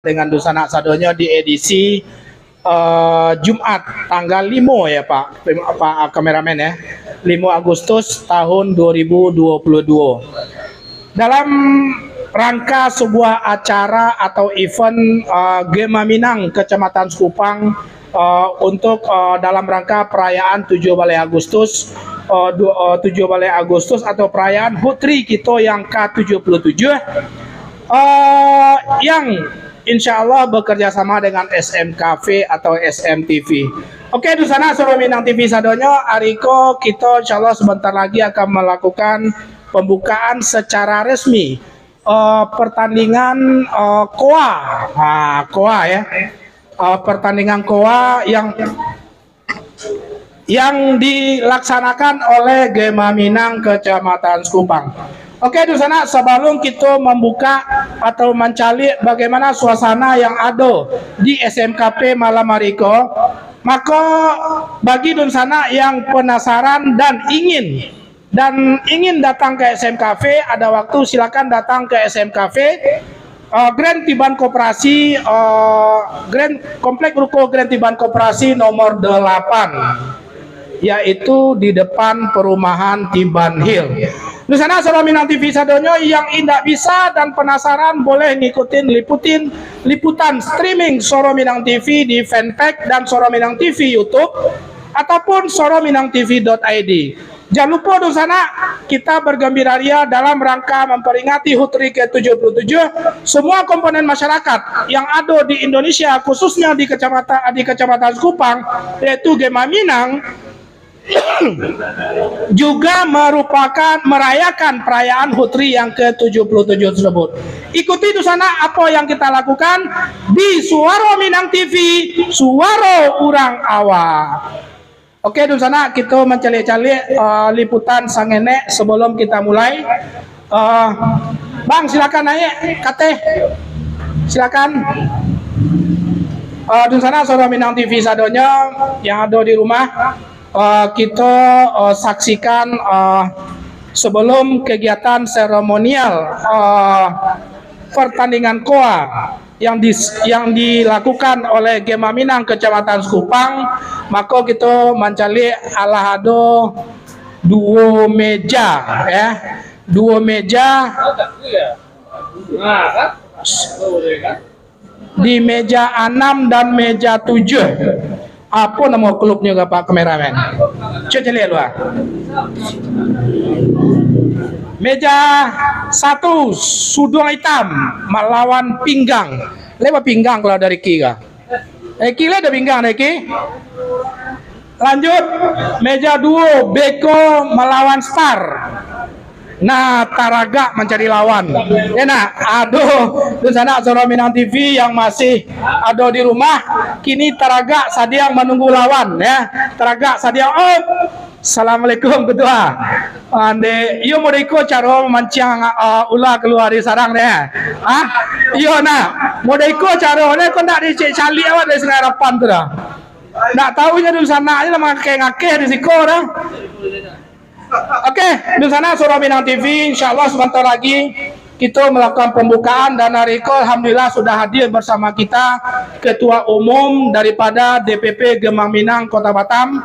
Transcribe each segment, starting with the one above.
dengan Dusana Sadonyo di edisi Jumat tanggal 5 ya Pak kameramen ya, 5 Agustus tahun 2022. Dalam rangka sebuah acara atau event Gema Minang Kecamatan Sekupang untuk dalam rangka perayaan 7 Balai Agustus 7 Balai Agustus atau perayaan HUT RI kita yang ke-77 yang insya Allah bekerja sama dengan SMKV atau SMTV. Oke, di sana Soro Minang TV Sadonyo, Ariko kita insya Allah sebentar lagi akan melakukan pembukaan secara resmi pertandingan KOA. KOA ya, pertandingan KOA yang dilaksanakan oleh Gema Minang Kecamatan Sekupang. Oke, di sana sebelum kita membuka atau mencari bagaimana suasana yang ada di SMKP malam hari ini, maka bagi di sana yang penasaran dan ingin datang ke SMKP, ada waktu silakan datang ke SMKP Grand Tiban Koperasi, Komplek Ruko Grand Tiban Koperasi nomor 8, yaitu di depan perumahan Tiban Hill. Di sana Soro Minang TV Sadonyo yang tidak bisa dan penasaran boleh ngikutin liputan streaming Soro Minang TV di fanpage dan Soro Minang TV YouTube ataupun sorominangtv.id. Jangan lupa di sana kita bergembira ria dalam rangka memperingati HUT RI ke-77. Semua komponen masyarakat yang ada di Indonesia, khususnya di Kecamatan Sekupang, yaitu Gema Minang, juga merayakan perayaan HUT RI yang ke-77 tersebut. Ikuti di sana apa yang kita lakukan di Suara Minang TV, Suara Urang Awak. Oke, di sana kita mencari-cari liputan sangene sebelum kita mulai. Bang, silakan naik, Kate. Silakan. Di sana Suara Minang TV Sadonyo yang ada di rumah. Kita saksikan sebelum kegiatan seremonial pertandingan KOA yang dilakukan oleh Gema Minang Kecamatan Sekupang, maka kita mencari alahado 2 meja ya, 2 meja di meja 6 dan meja 7. Apa nama klubnya Pak kameramen? Coba lihat luar. Meja 1 Sudung Hitam melawan Pinggang. Lewat Pinggang kalau dari Kira. Eki ada Pinggang Eki. Lanjut meja 2 Beko melawan Star. Nah, Taraga mencari lawan. Ya nah, aduh, di sana Soro Minang TV yang masih ada di rumah, kini Taraga sadiang menunggu lawan ya. Taraga sadiang. Assalamualaikum ketua. Ande, iyo mau ikut cara mancang ulah keluar di sarang deh. Iyo nah, mau ikut cara ne kau nak dicek cali awak dari harapan tu dah. Nak tahunya di sana aja lah ngakeh risiko dah. Oke, di sana Soro Minang TV, insya Allah sebentar lagi kita melakukan pembukaan dan hari ini alhamdulillah sudah hadir bersama kita Ketua Umum daripada DPP Gema Minang Kota Batam.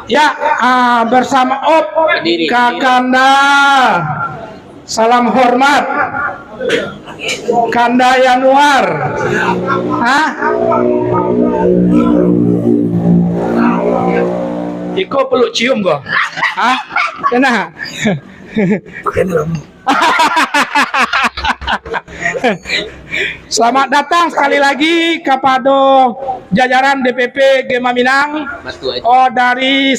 Ya, bersama Kakanda. Salam hormat. Kanda Yanuar. Iko peluk cium kok. Kena. Selamat datang sekali lagi kepada jajaran DPP Gema Minang. Dari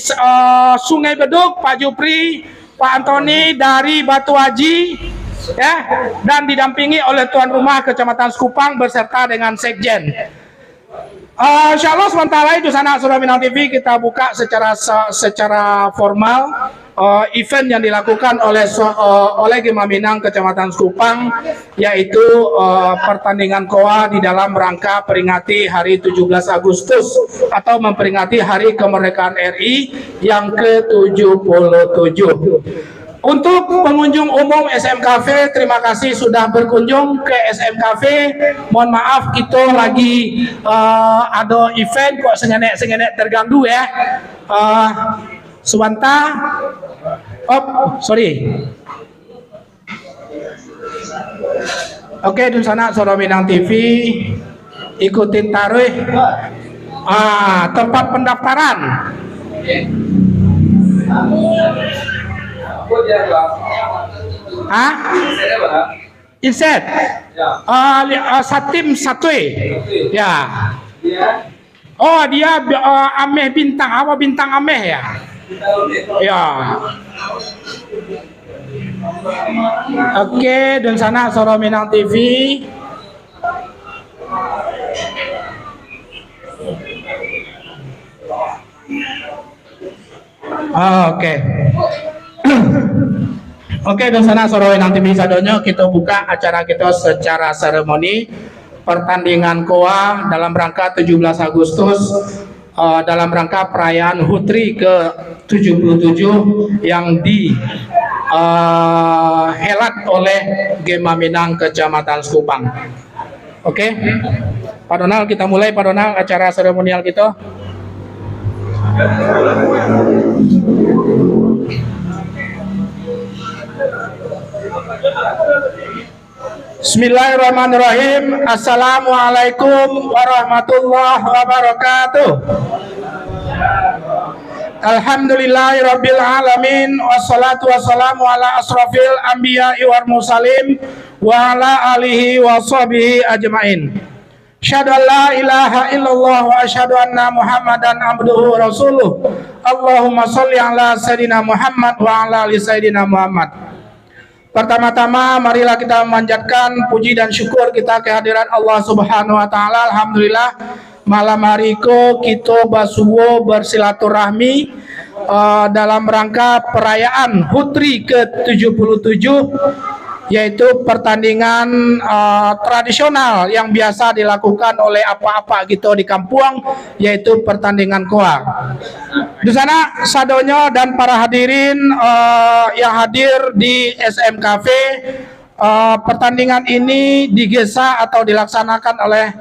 Sungai Beduk Pak Jupri, Pak Antoni dari Batu Haji, ya, dan didampingi oleh tuan rumah Kecamatan Sekupang beserta dengan Sekjen. Insya Allah sementara itu sana Soro Minang TV kita buka secara formal event yang dilakukan oleh Gema Minang Kecamatan Sekupang, yaitu pertandingan KOA di dalam rangka peringati hari 17 Agustus atau memperingati hari kemerdekaan RI yang ke-77. Untuk pengunjung umum SM Cafe, terima kasih sudah berkunjung ke SM Cafe. Mohon maaf kita lagi ada event kok sengenek terganggu ya. Subanta, sorry. Oke, di sana Soro Minang TV, ikutin taruh. Tempat pendaftaran. Inset. Satim Satwe. Ya. Oh, dia Ameh bintang. Apa bintang Ameh ya? Ya. Oke, dan sana Soro Minang TV. Oke. Oke, dan sana Soro Minang TV sadonyo kita buka acara kita secara seremoni pertandingan KOA dalam rangka 17 Agustus dalam rangka perayaan HUTRI ke-77 yang dihelat oleh Gema Minang Kecamatan Sekupang. Oke, Pak Donald, kita mulai Pak Donald acara seremonial kita. Bismillahirrahmanirrahim. Assalamualaikum warahmatullahi wabarakatuh. Alhamdulillahirabbil alamin, wassalatu wassalamu ala asrofil anbiya'i wal mursalin wa ala alihi wa sahbihi ajmain. Asyhadu an la ilaha illallah wa asyhadu anna Muhammadan abduhu rasuluh. Allahumma sholli ala sayidina Muhammad wa ala ali sayidina Muhammad. Pertama-tama marilah kita memanjatkan puji dan syukur kita kehadiran Allah Subhanahu wa taala. Alhamdulillah malam hari kita basuwo bersilaturahmi dalam rangka perayaan HUTRI ke-77, yaitu pertandingan tradisional yang biasa dilakukan oleh apa-apa gitu di kampung, yaitu pertandingan KOA. Di sana sadonyo dan para hadirin yang hadir di SM Cafe, pertandingan ini digesa atau dilaksanakan oleh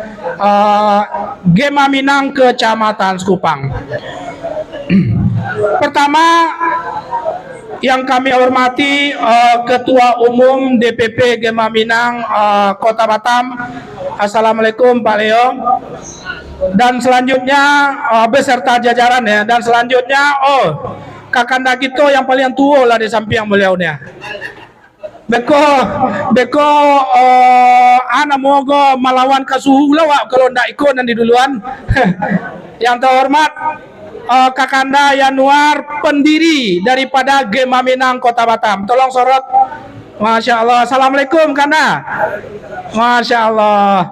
Gema Minang Kecamatan Sekupang. Pertama yang kami hormati Ketua Umum DPP Gema Minang Kota Batam. Assalamualaikum Pak Leo. Dan selanjutnya beserta jajaran ya. Dan selanjutnya kakanda kita yang paling tua lah di samping beliau nih. Beko anak mogo melawan kasuhu lawak kalau ndak ikut nanti duluan. Yang terhormat Kakanda Yanuar, pendiri daripada Gema Minang Kota Batam. Tolong sorot. Masya Allah. Assalamualaikum Kanda. Masya Allah.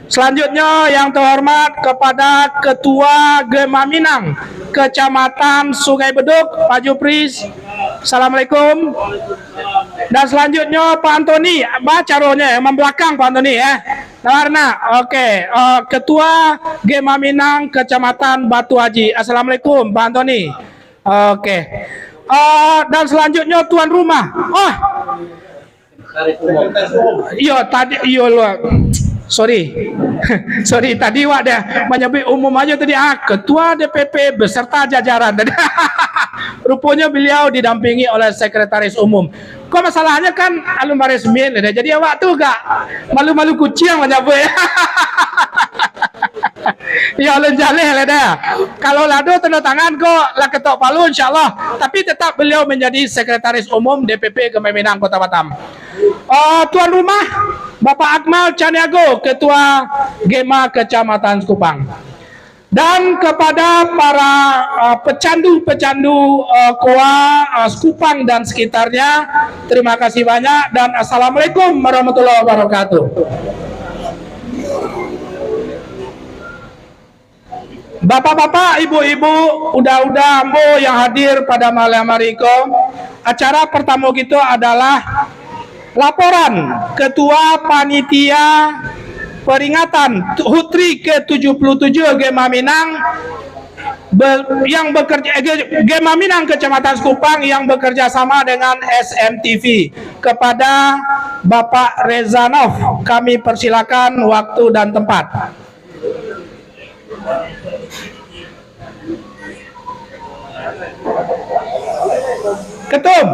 Selanjutnya yang terhormat kepada Ketua Gema Minang Kecamatan Sungai Beduk, Pak Jupris. Assalamualaikum. Dan selanjutnya Pak Antoni, baca rohnya yang membelakang Pak Antoni ya. Warna, oke. Ketua Gema Minang Kecamatan Batu Haji. Assalamualaikum Pak Antoni. Oke. Dan selanjutnya tuan rumah. Iya tadi, iya lu. Sorry, tadi wadah menyebut umum aja tadi. Ketua DPP beserta jajaran tadi. Rupanya beliau didampingi oleh sekretaris umum. Kok masalahnya kan alumni resmi, jadi awak tuh gak malu-malu kucing menyebut ya. Ya Allah jaleh dah. Kalau lado tanda tangan kok lah ketok palu insyaallah. Tapi tetap beliau menjadi sekretaris umum DPP Gema Minang Kota Batam. Tuan rumah Bapak Akmal Caniago, Ketua Gema Kecamatan Sekupang. Dan kepada para pecandu-pecandu KOA Sekupang dan sekitarnya, terima kasih banyak dan assalamualaikum warahmatullahi wabarakatuh. Bapak-bapak, ibu-ibu, udah-udah ambo yang hadir pada malam hari ini. Acara pertama kita adalah laporan Ketua Panitia Peringatan HUTRI ke-77 Gema Minang yang bekerja Gema Minang Kecamatan Sekupang yang bekerja sama dengan SMTV. Kepada Bapak Rezanov kami persilakan waktu dan tempat. Ketum,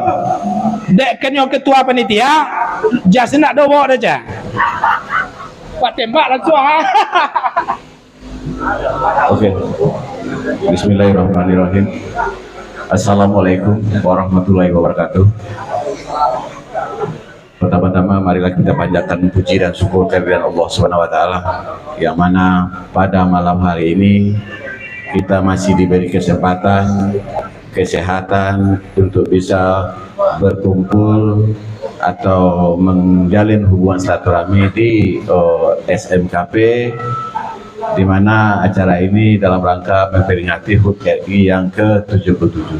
dek kenyo ketua panitia, jas nak do bawa aja. Pak tembak langsung ah. Oke. Bismillahirrahmanirrahim. Assalamualaikum warahmatullahi wabarakatuh. Pertama-tama marilah kita panjatkan puji dan syukur kehadirat Allah Subhanahu wa taala yang mana pada malam hari ini kita masih diberi kesempatan, kesehatan untuk bisa berkumpul atau menjalin hubungan silaturahmi di SMKP, di mana acara ini dalam rangka memperingati HUT RI yang ke-77.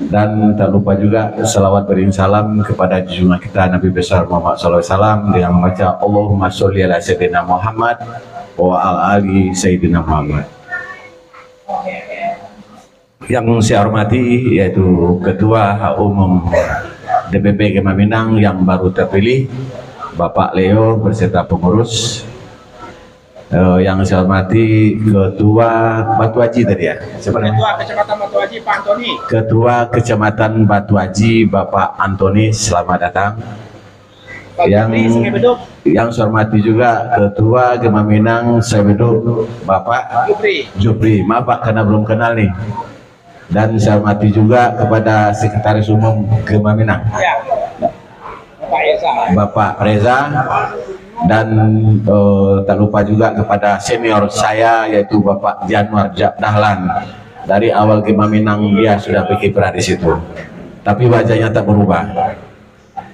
Dan tak lupa juga selawat beriring salam kepada junjungan kita Nabi besar Muhammad SAW dengan membaca Allahumma sholli ala sayyidina Muhammad wa ala ali sayyidina Muhammad. Yang saya hormati yaitu Ketua Umum DPP Gema Minang yang baru terpilih, Bapak Leo beserta pengurus. Yang saya hormati Ketua Batu Haji tadi ya. Ketua Kecamatan Batu Haji Pak Antoni. Ketua Kecamatan Batu Haji Bapak Antoni, selamat datang. Pak Yang saya hormati juga Ketua Gema Minang Sebeduk Bapak Jupri. Maaf Pak karena belum kenal nih. Dan saya hormati juga kepada Sekretaris Umum Gema Minang. Ya. Bapak Reza. Dan tak lupa juga kepada senior saya yaitu Bapak Januar Dahlan. Dari awal Gema Minang dia sudah berkiprah di situ, tapi wajahnya tak berubah.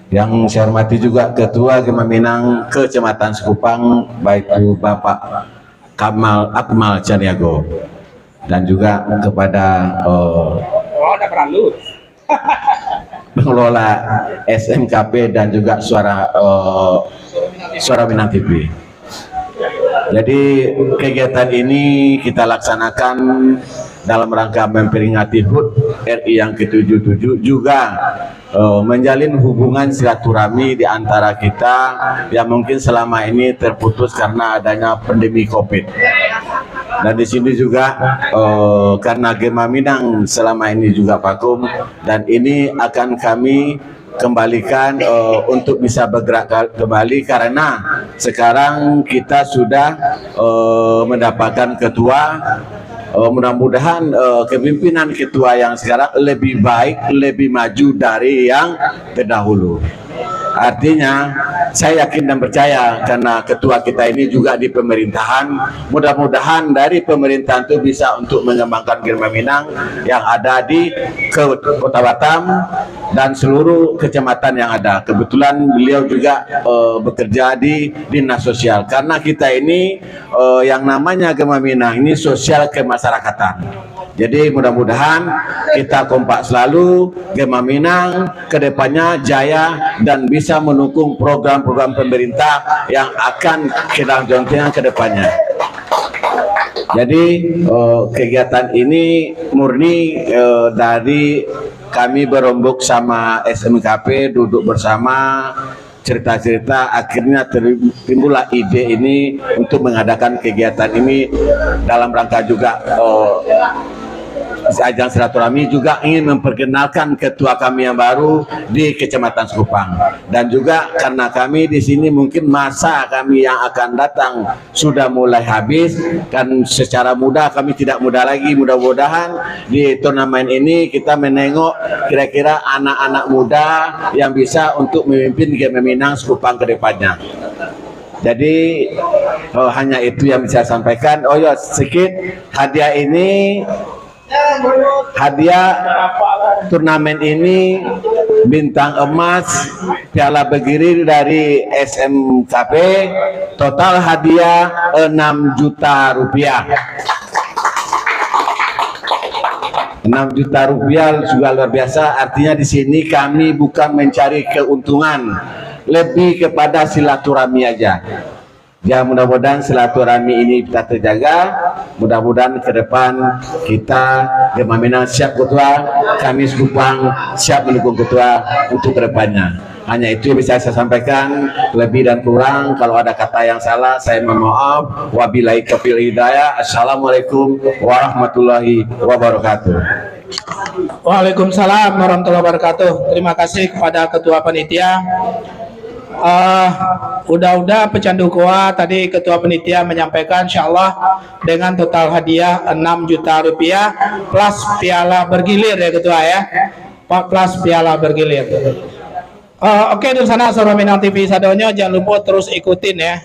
Yang saya hormati juga Ketua Gema Minang Kecamatan Sekupang, baik itu Bapak Kamal Akmal Caniago, dan juga kepada pengelola SMKP dan juga Suara Minang TV. Jadi kegiatan ini kita laksanakan dalam rangka memperingati HUT RI yang ke-77, juga menjalin hubungan silaturahmi di antara kita yang mungkin selama ini terputus karena adanya pandemi COVID. Dan di sini juga karena Gema Minang selama ini juga vakum, dan ini akan kami kembalikan untuk bisa bergerak kembali karena sekarang kita sudah mendapatkan ketua. Mudah-mudahan kepemimpinan ketua yang sekarang lebih baik, lebih maju dari yang terdahulu. Artinya saya yakin dan percaya karena ketua kita ini juga di pemerintahan, mudah-mudahan dari pemerintahan itu bisa untuk mengembangkan Gema Minang yang ada di Kota Batam dan seluruh kecamatan yang ada. Kebetulan beliau juga bekerja di Dinas Sosial karena kita ini yang namanya Gema Minang ini sosial kemasyarakatan. Jadi mudah-mudahan kita kompak selalu, Gema Minang kedepannya jaya dan bisa mendukung program-program pemerintah yang akan kita lanjutkan ke depannya. Jadi kegiatan ini murni dari kami berombok sama SMKP, duduk bersama, cerita-cerita, akhirnya timbullah ide ini untuk mengadakan kegiatan ini dalam rangka juga ajang silaturahmi, juga ingin memperkenalkan ketua kami yang baru di Kecamatan Sekupang, dan juga karena kami di sini mungkin masa kami yang akan datang sudah mulai habis dan secara muda kami tidak muda lagi. Mudah-mudahan di turnamen ini kita menengok kira-kira anak-anak muda yang bisa untuk memimpin Gema Minang Sekupang ke depannya. Jadi hanya itu yang bisa saya sampaikan. Oh ya, sedikit hadiah ini, hadiah turnamen ini bintang emas piala begiri dari SMKP, total hadiah 6 juta rupiah. 6 juta rupiah juga luar biasa. Artinya di sini kami bukan mencari keuntungan, lebih kepada silaturahmi aja. Ya, mudah-mudahan silaturahmi ini kita terjaga. Mudah-mudahan ke depan kita Gema Minang siap ketua, kami Kupang siap mendukung ketua untuk ke depannya. Hanya itu yang bisa saya sampaikan. Lebih dan kurang kalau ada kata yang salah saya mohon maaf. Wabillahi taufiq hidayah. Assalamualaikum warahmatullahi wabarakatuh. Waalaikumsalam warahmatullahi wabarakatuh. Terima kasih kepada ketua panitia. Udah pecandu koa tadi ketua panitia menyampaikan insyaallah dengan total hadiah 6 juta rupiah plus piala bergilir ya ketua ya, plus piala bergilir. Oke, di sana Suara Minang TV Sadonyo, jangan lupa terus ikutin ya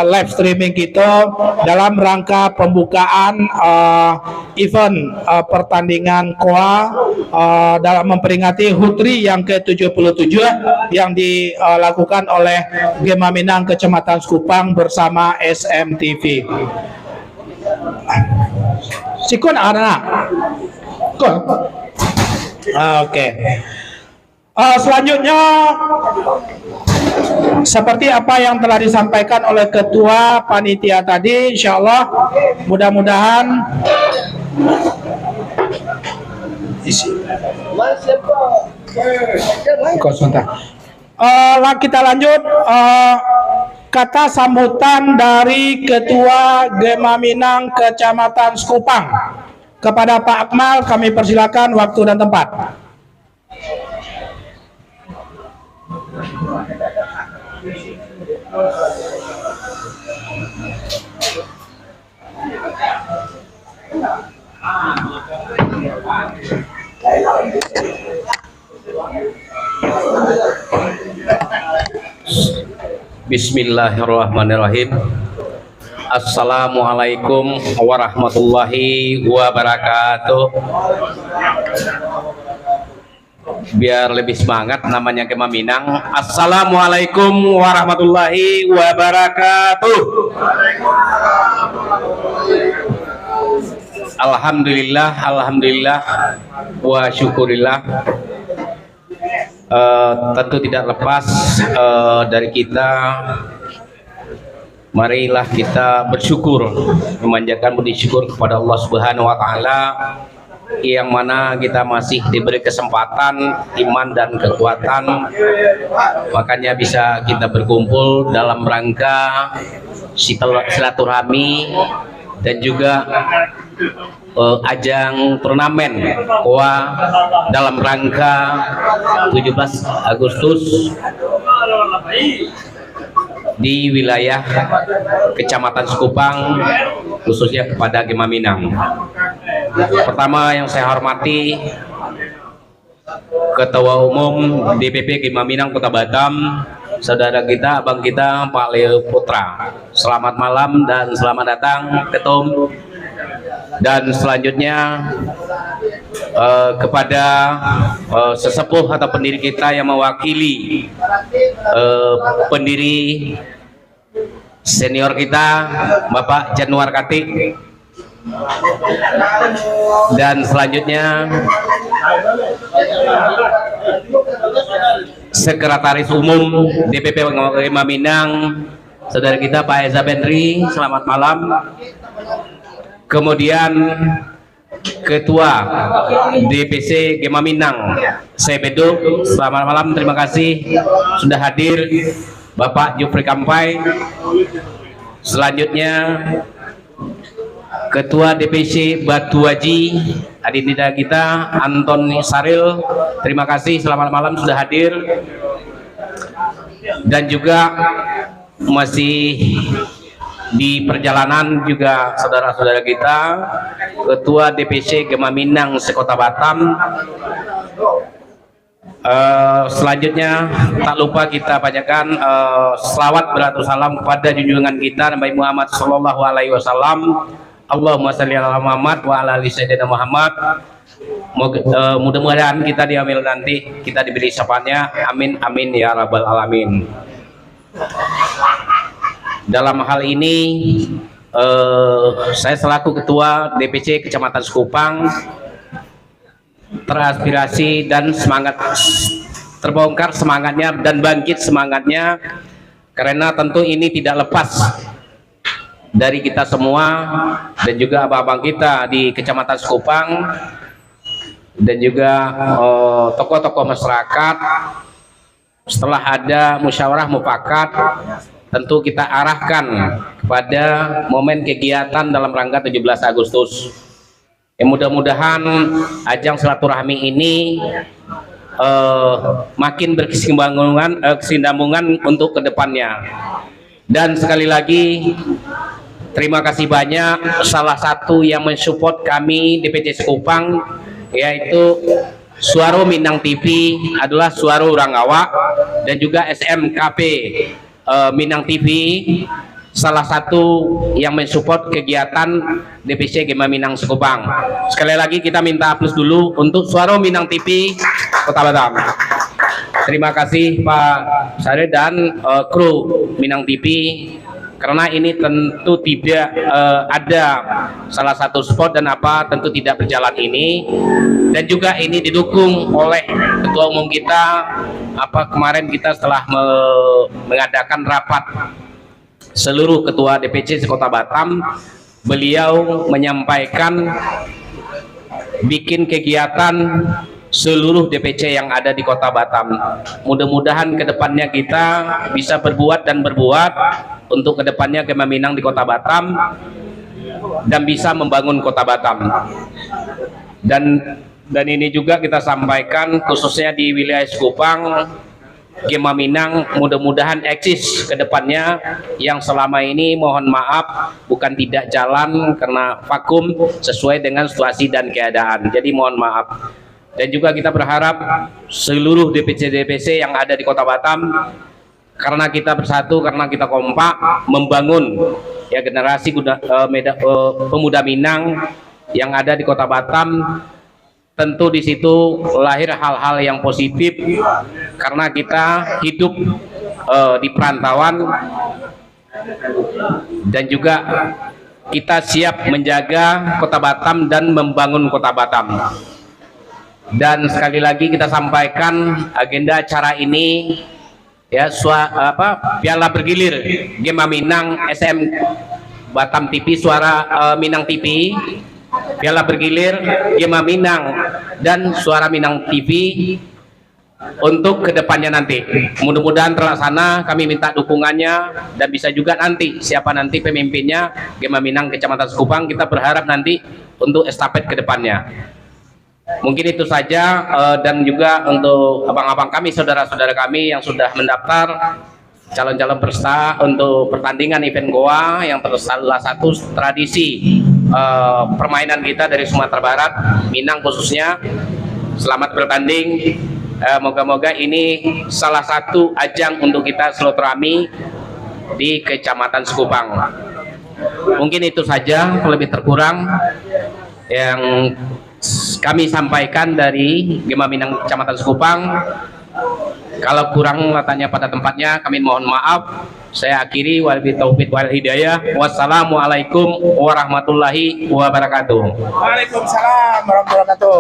live streaming kita dalam rangka pembukaan event pertandingan KOA dalam memperingati HUTRI yang ke-77 yang dilakukan oleh Gema Minang Kecamatan Sekupang bersama SMTV. Sikun anak. Oke. Selanjutnya seperti apa yang telah disampaikan oleh ketua panitia tadi, insya Allah mudah-mudahan kita lanjut kata sambutan dari ketua Gema Minang Kecamatan Sekupang kepada Pak Akmal. Kami persilakan waktu dan tempat. Bismillahirrahmanirrahim. Assalamualaikum warahmatullahi wabarakatuh. Biar lebih semangat, namanya Gema Minang. Assalamualaikum warahmatullahi wabarakatuh. Alhamdulillah, alhamdulillah wa syukurillah. Tentu tidak lepas dari kita, marilah kita bersyukur, memanjatkan budi syukur kepada Allah Subhanahu wa taala yang mana kita masih diberi kesempatan, iman dan kekuatan, makanya bisa kita berkumpul dalam rangka silaturahmi dan juga ajang turnamen KOA dalam rangka 17 Agustus di wilayah Kecamatan Sekupang, khususnya kepada Gema Minang. Pertama yang saya hormati Ketua Umum DPP Gema Minang Kota Batam, saudara kita, abang kita Pak Leo Putra. Selamat malam dan selamat datang Ketum. Dan selanjutnya kepada sesepuh atau pendiri kita yang mewakili pendiri senior kita Bapak Januar Katik. Dan selanjutnya Sekretaris Umum DPP Gema Minang, saudara kita Pak Eza Benri, selamat malam. Kemudian Ketua DPC Gema Minang, saya Beduk, selamat malam, terima kasih sudah hadir Bapak Jupri Kampai. Selanjutnya Ketua DPC Batu Haji adinda kita Antoni Saril, terima kasih, selamat malam sudah hadir. Dan juga masih di perjalanan juga saudara-saudara kita Ketua DPC Gema Minang sekota Batam. Selanjutnya tak lupa kita bacakan selawat beratus salam kepada junjungan kita Nabi Muhammad Sallallahu Alaihi Wasallam. Allahumma sholli ala Muhammad wa ala ali sayyidina Muhammad. Mudah-mudahan kita diambil nanti, kita diberi syafaatnya, amin amin ya rabbal alamin. Dalam hal ini saya selaku Ketua DPC Kecamatan Sekupang teraspirasi dan semangat terbongkar semangatnya dan bangkit semangatnya karena tentu ini tidak lepas dari kita semua dan juga abang-abang kita di Kecamatan Sekupang dan juga tokoh-tokoh masyarakat. Setelah ada musyawarah mufakat, tentu kita arahkan kepada momen kegiatan dalam rangka 17 Agustus. Mudah-mudahan ajang silaturahmi ini makin berkesinambungan untuk kedepannya. Dan sekali lagi terima kasih banyak salah satu yang mensupport kami DPC Sekupang, yaitu Suara Minang TV adalah Suara Rangawa, dan juga SMKP Minang TV salah satu yang mensupport kegiatan DPC Gema Minang Sekupang. Sekali lagi kita minta aplaus dulu untuk Suara Minang TV Kota Batam. Terima kasih Pak Sare dan kru Minang TV, karena ini tentu tidak ada salah satu spot dan apa tentu tidak berjalan ini, dan juga ini didukung oleh ketua umum kita. Kemarin kita setelah mengadakan rapat seluruh ketua DPC Kota Batam, beliau menyampaikan bikin kegiatan seluruh DPC yang ada di Kota Batam. Mudah-mudahan kedepannya kita bisa berbuat untuk kedepannya Gema Minang di Kota Batam dan bisa membangun Kota Batam. Dan ini juga kita sampaikan khususnya di wilayah Sekupang, Gema Minang mudah-mudahan eksis ke depannya, yang selama ini mohon maaf bukan tidak jalan karena vakum sesuai dengan situasi dan keadaan. Jadi mohon maaf. Dan juga kita berharap seluruh DPC-DPC yang ada di Kota Batam, karena kita bersatu, karena kita kompak membangun ya generasi pemuda Minang yang ada di Kota Batam. Tentu di situ lahir hal-hal yang positif karena kita hidup di perantauan, dan juga kita siap menjaga Kota Batam dan membangun Kota Batam. Dan sekali lagi kita sampaikan agenda acara ini ya, piala bergilir Gema Minang SM Batam TV, Suara Minang TV, piala bergilir Gema Minang dan Suara Minang TV untuk kedepannya nanti. Mudah-mudahan terlaksana, kami minta dukungannya, dan bisa juga nanti siapa nanti pemimpinnya Gema Minang Kecamatan Sekupang, kita berharap nanti untuk estafet kedepannya. Mungkin itu saja, dan juga untuk abang-abang kami, saudara-saudara kami yang sudah mendaftar calon-calon peserta untuk pertandingan event Goa yang salah satu tradisi permainan kita dari Sumatera Barat, Minang khususnya. Selamat bertanding. Moga-moga ini salah satu ajang untuk kita silaturahmi di Kecamatan Sekupang. Mungkin itu saja, lebih terkurang yang kami sampaikan dari Gema Minang Kecamatan Sekupang. Kalau kurang letaknya pada tempatnya, kami mohon maaf. Saya akhiri, wabillahi taufiq wal hidayah. Wassalamualaikum warahmatullahi wabarakatuh. Waalaikumsalam warahmatullahi wabarakatuh.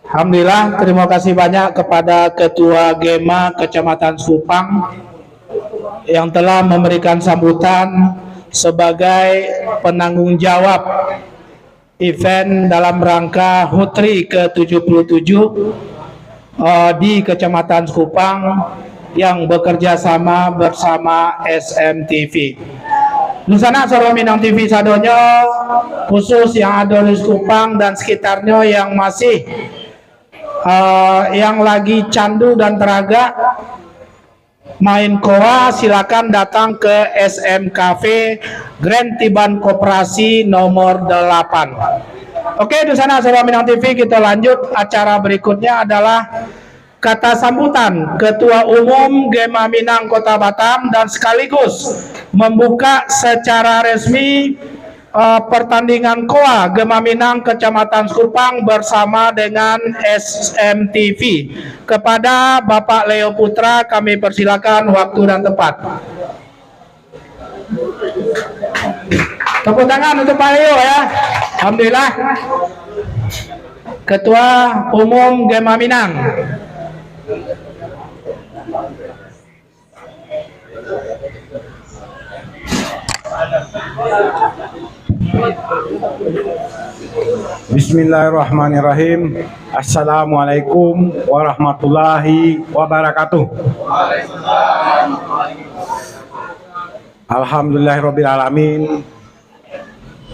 Alhamdulillah, terima kasih banyak kepada Ketua Gema Kecamatan Sekupang yang telah memberikan sambutan sebagai penanggung jawab event dalam rangka HUTRI ke-77 di Kecamatan Sekupang yang bekerja sama bersama SMTV. Nusana Suara Minang TV sadonyo, khusus yang ada di Sekupang dan sekitarnya yang masih yang lagi candu dan teraga main koa, silakan datang ke SM Cafe Grand Tiban Koperasi nomor 8. Oke, di sana Suara Minang TV, kita lanjut. Acara berikutnya adalah kata sambutan Ketua Umum Gema Minang Kota Batam dan sekaligus membuka secara resmi pertandingan KOA Gema Minang Kecamatan Sekupang bersama dengan SMTV. Kepada Bapak Leo Putra kami persilakan waktu dan tempat. Tepuk tangan untuk Pak Leo ya. Alhamdulillah. Ketua Umum Gema Minang. Bismillahirrahmanirrahim. Assalamualaikum warahmatullahi wabarakatuh. Alhamdulillahirabbil alamin.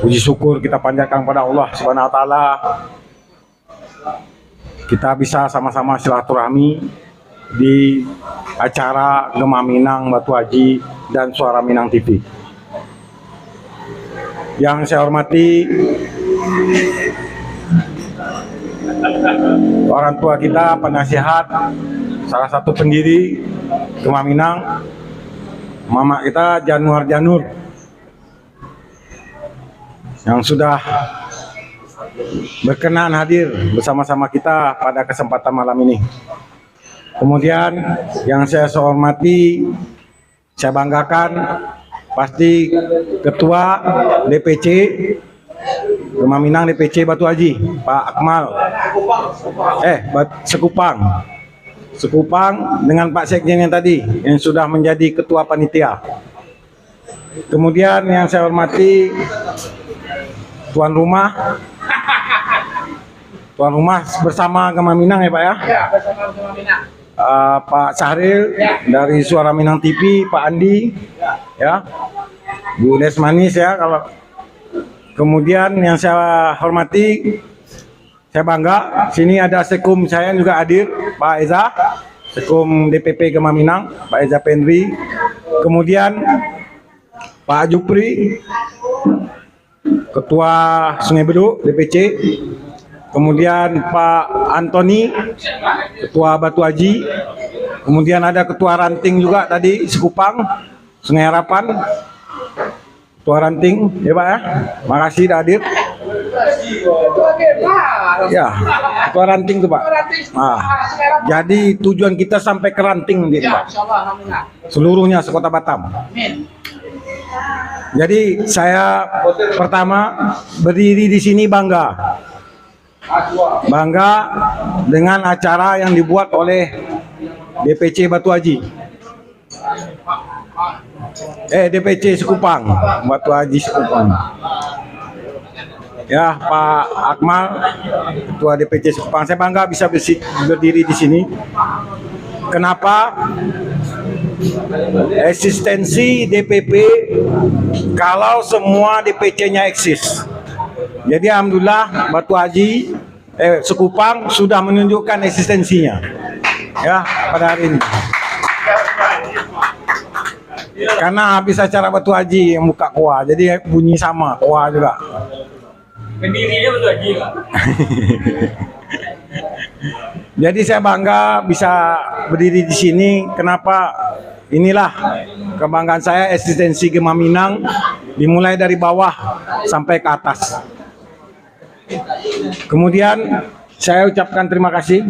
Puji syukur kita panjatkan pada Allah Subhanahu wa taala. Kita bisa sama-sama silaturahmi di acara Gema Minang Batu Haji dan Suara Minang TV. Yang saya hormati orang tua kita, penasihat, salah satu pendiri Gema Minang, mama kita Januar Janur, yang sudah berkenan hadir bersama-sama kita pada kesempatan malam ini. Kemudian yang saya hormati, saya banggakan, pasti Ketua DPC Gema Minang DPC Batu Haji, Pak Akmal, Sekupang dengan Pak Sekjen yang tadi yang sudah menjadi Ketua Panitia. Kemudian yang saya hormati tuan rumah bersama Gema Minang ya Pak ya? Ya, bersama Gema Minang. Pak Sahril dari Suara Minang TV, Pak Andi, ya, Bu Desmanis ya. Kalau kemudian yang saya hormati, saya bangga sini ada Sekum saya juga hadir, Pak Eza, Sekum DPP Gema Minang, Pak Eza Pendri. Kemudian Pak Jupri, Ketua Sungai Beduk DPC. Kemudian Pak Antoni, Ketua Batu Haji. Kemudian ada Ketua Ranting juga tadi, Sekupang, Sungai Harapan. Ketua Ranting, ya Pak ya. Makasih sudah hadir. Ya, Ketua Ranting tuh Pak. Nah, jadi tujuan kita sampai ke Ranting gitu Pak. Seluruhnya sekota Batam. Jadi saya pertama berdiri di sini bangga dengan acara yang dibuat oleh DPC Batu Haji, DPC Sekupang, Batu Haji Sekupang. Ya, Pak Akmal, Ketua DPC Sekupang. Saya bangga bisa berdiri di sini. Kenapa? Eksistensi DPP kalau semua DPC-nya eksis. Jadi alhamdulillah Batu Haji Sekupang sudah menunjukkan eksistensinya ya pada hari ini. Karena habis acara Batu Haji yang buka koa, jadi bunyi sama koa juga. Pendirinya Batu Haji Pak. Jadi saya bangga bisa berdiri di sini. Kenapa? Inilah kebanggaan saya, eksistensi Gema Minang dimulai dari bawah sampai ke atas. Kemudian saya ucapkan terima kasih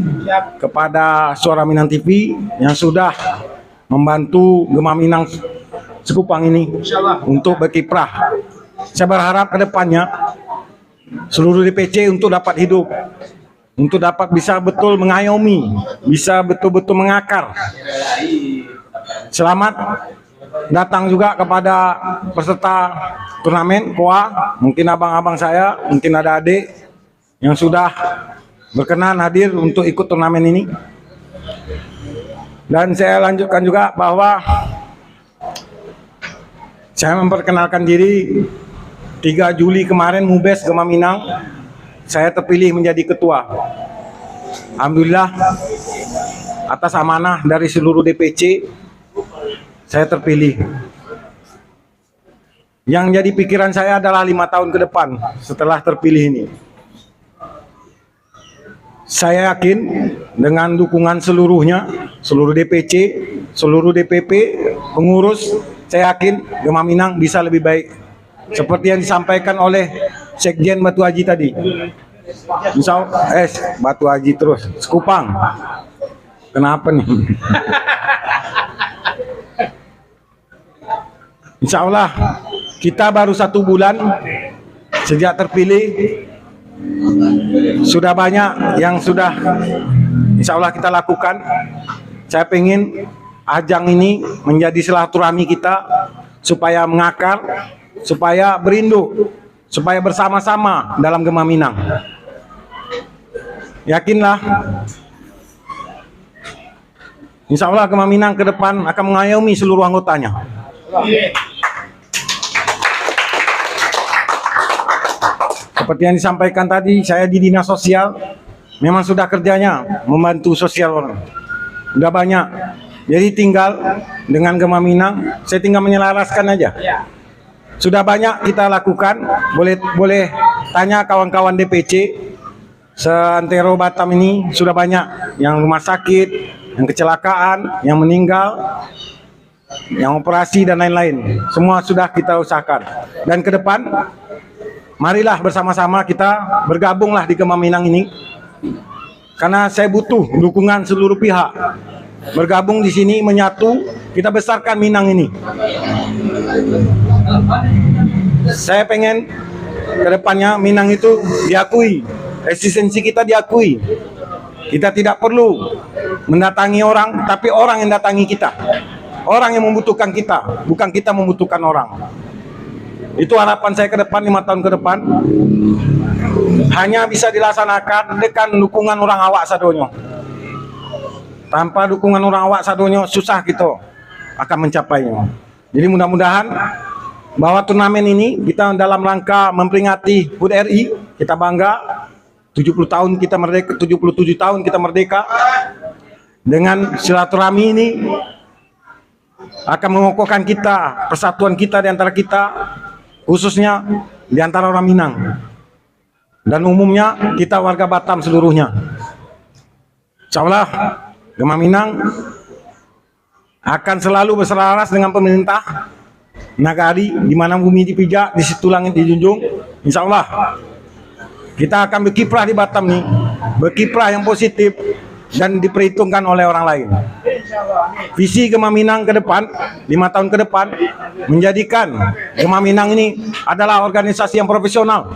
kepada Suara Minang TV yang sudah membantu Gema Minang Sekupang ini untuk berkiprah. Saya berharap ke depannya seluruh DPC untuk dapat hidup, untuk dapat bisa betul mengayomi, bisa betul-betul mengakar. Selamat datang juga kepada peserta turnamen KOA, mungkin abang-abang saya, mungkin ada adik yang sudah berkenan hadir untuk ikut turnamen ini. Dan saya lanjutkan juga bahwa saya memperkenalkan diri 3 Juli kemarin Mubes Gema Minang, saya terpilih menjadi ketua. Alhamdulillah atas amanah dari seluruh DPC saya terpilih. Yang jadi pikiran saya adalah 5 tahun ke depan setelah terpilih ini. Saya yakin dengan dukungan seluruhnya, seluruh DPC, seluruh DPP, pengurus, saya yakin Gema Minang bisa lebih baik. Seperti yang disampaikan oleh Sekjen Batu Haji tadi. Batu Haji terus, Sekupang. Kenapa nih? Insya Allah kita baru 1 bulan sejak terpilih, sudah banyak yang sudah insya Allah kita lakukan. Saya pengen ajang ini menjadi silaturahmi kita supaya mengakar, supaya berinduk, supaya bersama-sama dalam Gema Minang. Yakinlah, insya Allah Gema Minang ke depan akan mengayomi seluruh anggotanya. Seperti yang disampaikan tadi, saya di dinas sosial memang sudah kerjanya membantu sosial orang. Sudah banyak. Jadi tinggal dengan Gema Minang, saya tinggal menyelaraskan aja. Sudah banyak kita lakukan. Boleh tanya kawan-kawan DPC seantero Batam ini, sudah banyak yang rumah sakit, yang kecelakaan, yang meninggal, yang operasi dan lain-lain. Semua sudah kita usahakan. Dan ke depan, marilah bersama-sama kita bergabunglah di Gema Minang ini. Karena saya butuh dukungan seluruh pihak. Bergabung di sini, menyatu, kita besarkan Minang ini. Saya pengen ke depannya Minang itu diakui, eksistensi kita diakui. Kita tidak perlu mendatangi orang, tapi orang yang datangi kita. Orang yang membutuhkan kita, bukan kita membutuhkan orang. Itu harapan saya ke depan, 5 tahun ke depan. Hanya bisa dilaksanakan dengan dukungan orang awak sadonyo. Tanpa dukungan orang awak sadonyo, susah kita akan mencapainya. Jadi mudah-mudahan bahwa turnamen ini kita dalam rangka memperingati HUT RI, kita bangga 70 tahun kita merdeka, 77 tahun kita merdeka. Dengan silaturahmi ini akan mengokohkan kita, persatuan kita di antara kita, khususnya di antara orang Minang. Dan umumnya kita warga Batam seluruhnya. Insyaallah Gema Minang akan selalu berselaras dengan pemerintah Nagari, di mana bumi dipijak, di situ langit dijunjung. Insya Allah kita akan berkiprah di Batam nih, berkiprah yang positif dan diperhitungkan oleh orang lain. Visi Gema Minang ke depan, 5 tahun ke depan, menjadikan Gema Minang ini adalah organisasi yang profesional.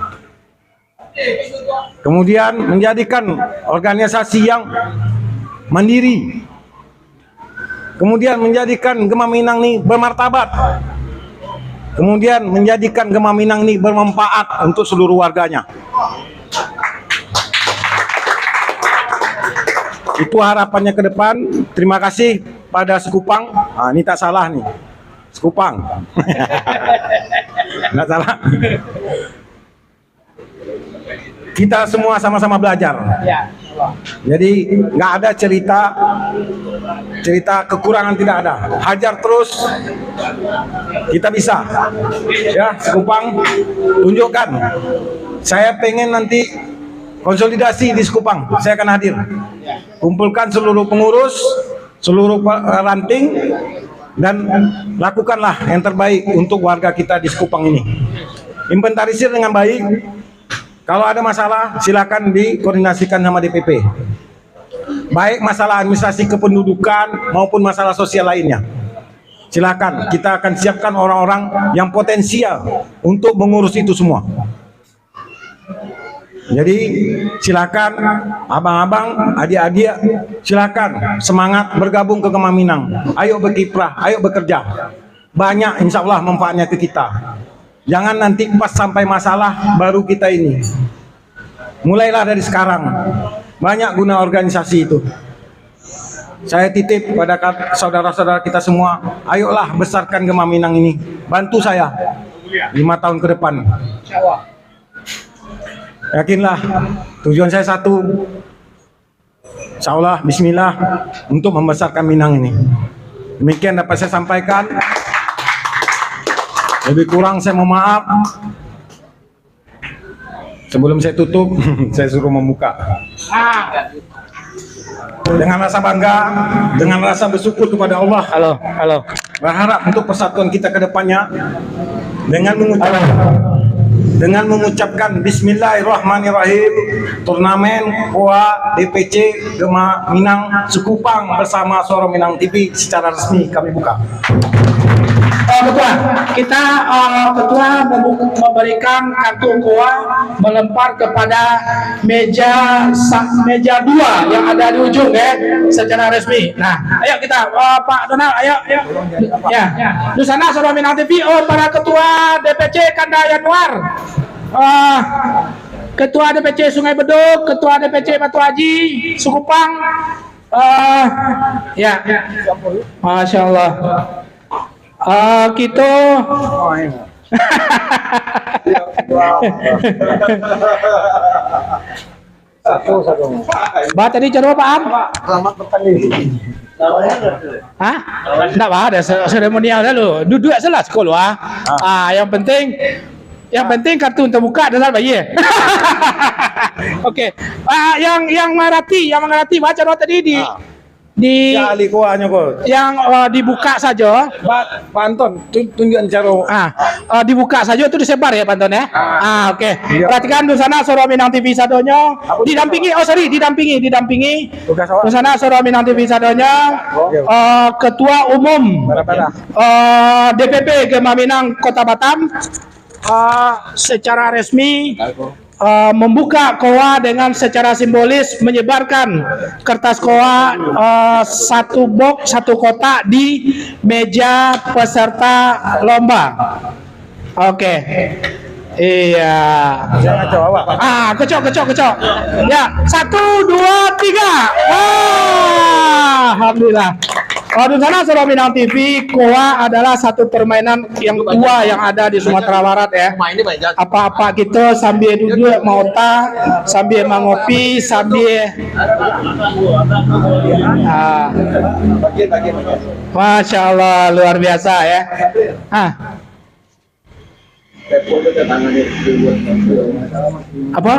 Kemudian menjadikan organisasi yang mandiri. Kemudian menjadikan Gema Minang ini bermartabat. Kemudian menjadikan Gema Minang ini bermanfaat untuk seluruh warganya. Itu harapannya ke depan. Terima kasih pada Sekupang. Ini tak salah nih, Sekupang. Nggak salah. Kita semua sama-sama belajar. Jadi nggak ada cerita kekurangan, tidak ada. Hajar terus, kita bisa. Ya, Sekupang, tunjukkan. Saya pengen nanti konsolidasi di Sekupang. Saya akan hadir. Kumpulkan seluruh pengurus, seluruh ranting, dan lakukanlah yang terbaik untuk warga kita di Sekupang ini. Inventarisir dengan baik. Kalau ada masalah, silakan dikoordinasikan sama DPP. Baik masalah administrasi kependudukan maupun masalah sosial lainnya. Silakan, kita akan siapkan orang-orang yang potensial untuk mengurus itu semua. Jadi silakan abang-abang, adik-adik, silakan semangat bergabung ke Gema Minang. Ayo berkiprah, ayo bekerja. Banyak insya Allah manfaatnya ke kita. Jangan nanti pas sampai masalah baru kita ini. Mulailah dari sekarang. Banyak guna organisasi itu. Saya titip pada saudara-saudara kita semua, ayolah besarkan Gema Minang ini. Bantu saya 5 tahun ke depan. Yakinlah, tujuan saya satu. Insya Allah, bismillah, untuk membesarkan Minang ini. Demikian dapat saya sampaikan. Lebih kurang saya mohon maaf. Sebelum saya tutup, saya suruh membuka. Dengan rasa bangga, dengan rasa bersyukur kepada Allah. Halo. Berharap untuk persatuan kita ke depannya dengan mengucapkan Bismillahirrahmanirrahim. Turnamen POA DPC Gema Minang Sekupang bersama Suara Minang TV secara resmi kami buka. Buka. kita ketua memberikan kartu koa melempar kepada meja 2 yang ada di ujung ya, secara resmi. Nah, ayo kita Pak Donald, ayo. Ya. Di sana Saudara Minang TV, para ketua DPC Kanda Yanuar. Ketua DPC Sungai Beduk, Ketua DPC Batu Haji, Sukupang. Ya. Masya Allah. Kita Bah tadi cara apa Am? Selamat bertanding. Hah? Enggak ada seremonial dulu. Duduk salah sekolah. Yang penting kartu terbuka dan bayi. Oke. Yang mengerti baca tadi di Ali koanya kok. yang dibuka saja. Pak Anton, tunjukkan cara. Dibuka saja itu disebar ya Pak Anton ya. Oke. Iya. Perhatikan di sana Saudara Minang TV Sadonyo didampingi Tugas awak. di sana Saudara Minang TV Sadonyo Ketua Umum DPP Gema Minang Kota Batam secara resmi membuka koa dengan secara simbolis menyebarkan kertas koa satu box satu kotak di meja peserta lomba. Oke. Iya. Jangan jawab. Kecok. Ya, 1, 2, 3. Alhamdulillah. Di sana Saudara Minang TV, koa adalah satu permainan yang tua yang ada di Sumatera Barat ya. Apa-apa kita sambil duduk mau sambil mengopi, sambil Masya Allah, luar biasa ya. Apa?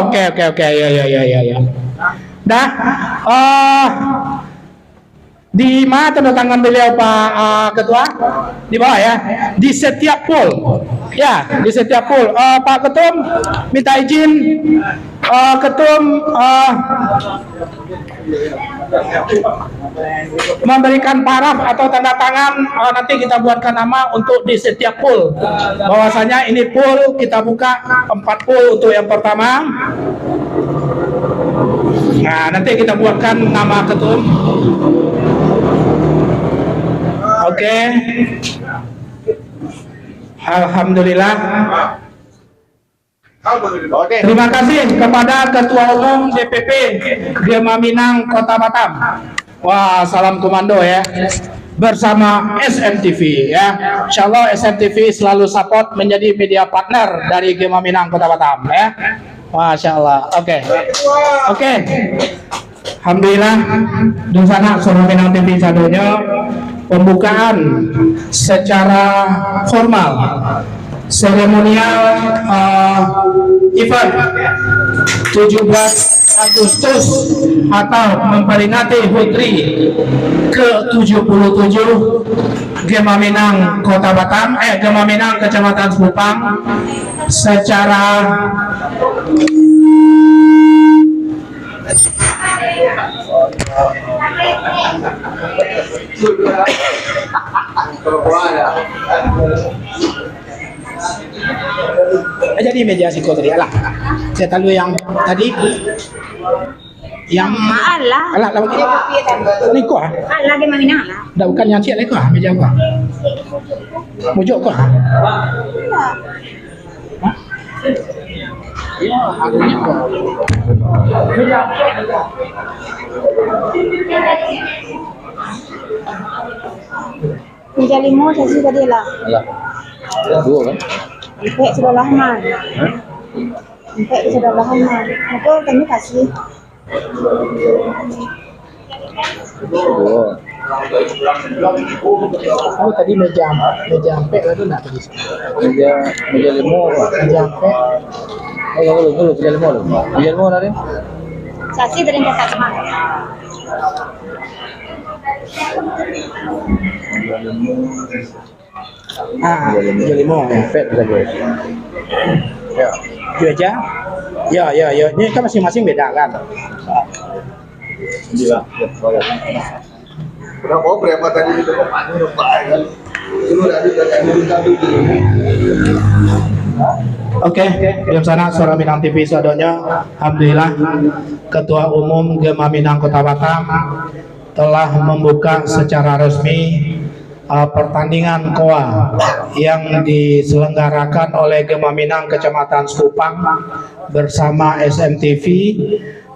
Oke. Ya. Dah, di mana tanda tangan beliau Pak Ketua? Di bawah ya. Di setiap pool. Ya, di setiap pool. Pak Ketum minta izin Ketum memberikan paraf atau tanda tangan, nanti kita buatkan nama untuk di setiap pool. Bahwasanya ini pool kita buka 4 pool untuk yang pertama. Nah, nanti kita buatkan nama ketum. Oke. Alhamdulillah. Terima kasih kepada Ketua Umum DPP Gema Minang Kota Batam. Wah, salam komando ya. Bersama SMTV ya. Insyaallah SMTV selalu support menjadi media partner dari Gema Minang Kota Batam ya. Masya Allah. Oke. Alhamdulillah. Di sana Saudara Minang TV Sadonyo pembukaan secara formal seremonial event 17 Agustus atau memperingati HUT RI ke-77 Gema Minang Kota Batam, Gema Minang Kecamatan Sukupang secara jadi meja siko tadi lah. Saya tahu yang tadi yang alah lagi ni ko alah Gema Minang lah. dah bukan yang siap lagi meja ko mojok ko ya adunya ko meja Meja 5 saya sudah tadi lah. Dua kan? Sampai sudah lama. Sampai sudah lama. Maka kami kasih. Dua. Oh tadi meja ampek itu nak tadi. Meja lima. Meja ampek. Belum meja lima loh. Meja lima nari. Kasih dari kakak teman. Meja lima ampek tadi. Ya. Itu aja. Ya. Ini kan masing-masing beda kan. Udah mau berapa tadi di depan kan? Dulu dari Oke, diam sana Suara Minang TV seadanya. Alhamdulillah, Ketua Umum Gema Minang Kota Batam telah membuka secara resmi pertandingan KOA yang diselenggarakan oleh Gema Minang Kecamatan Sekupang bersama SMTV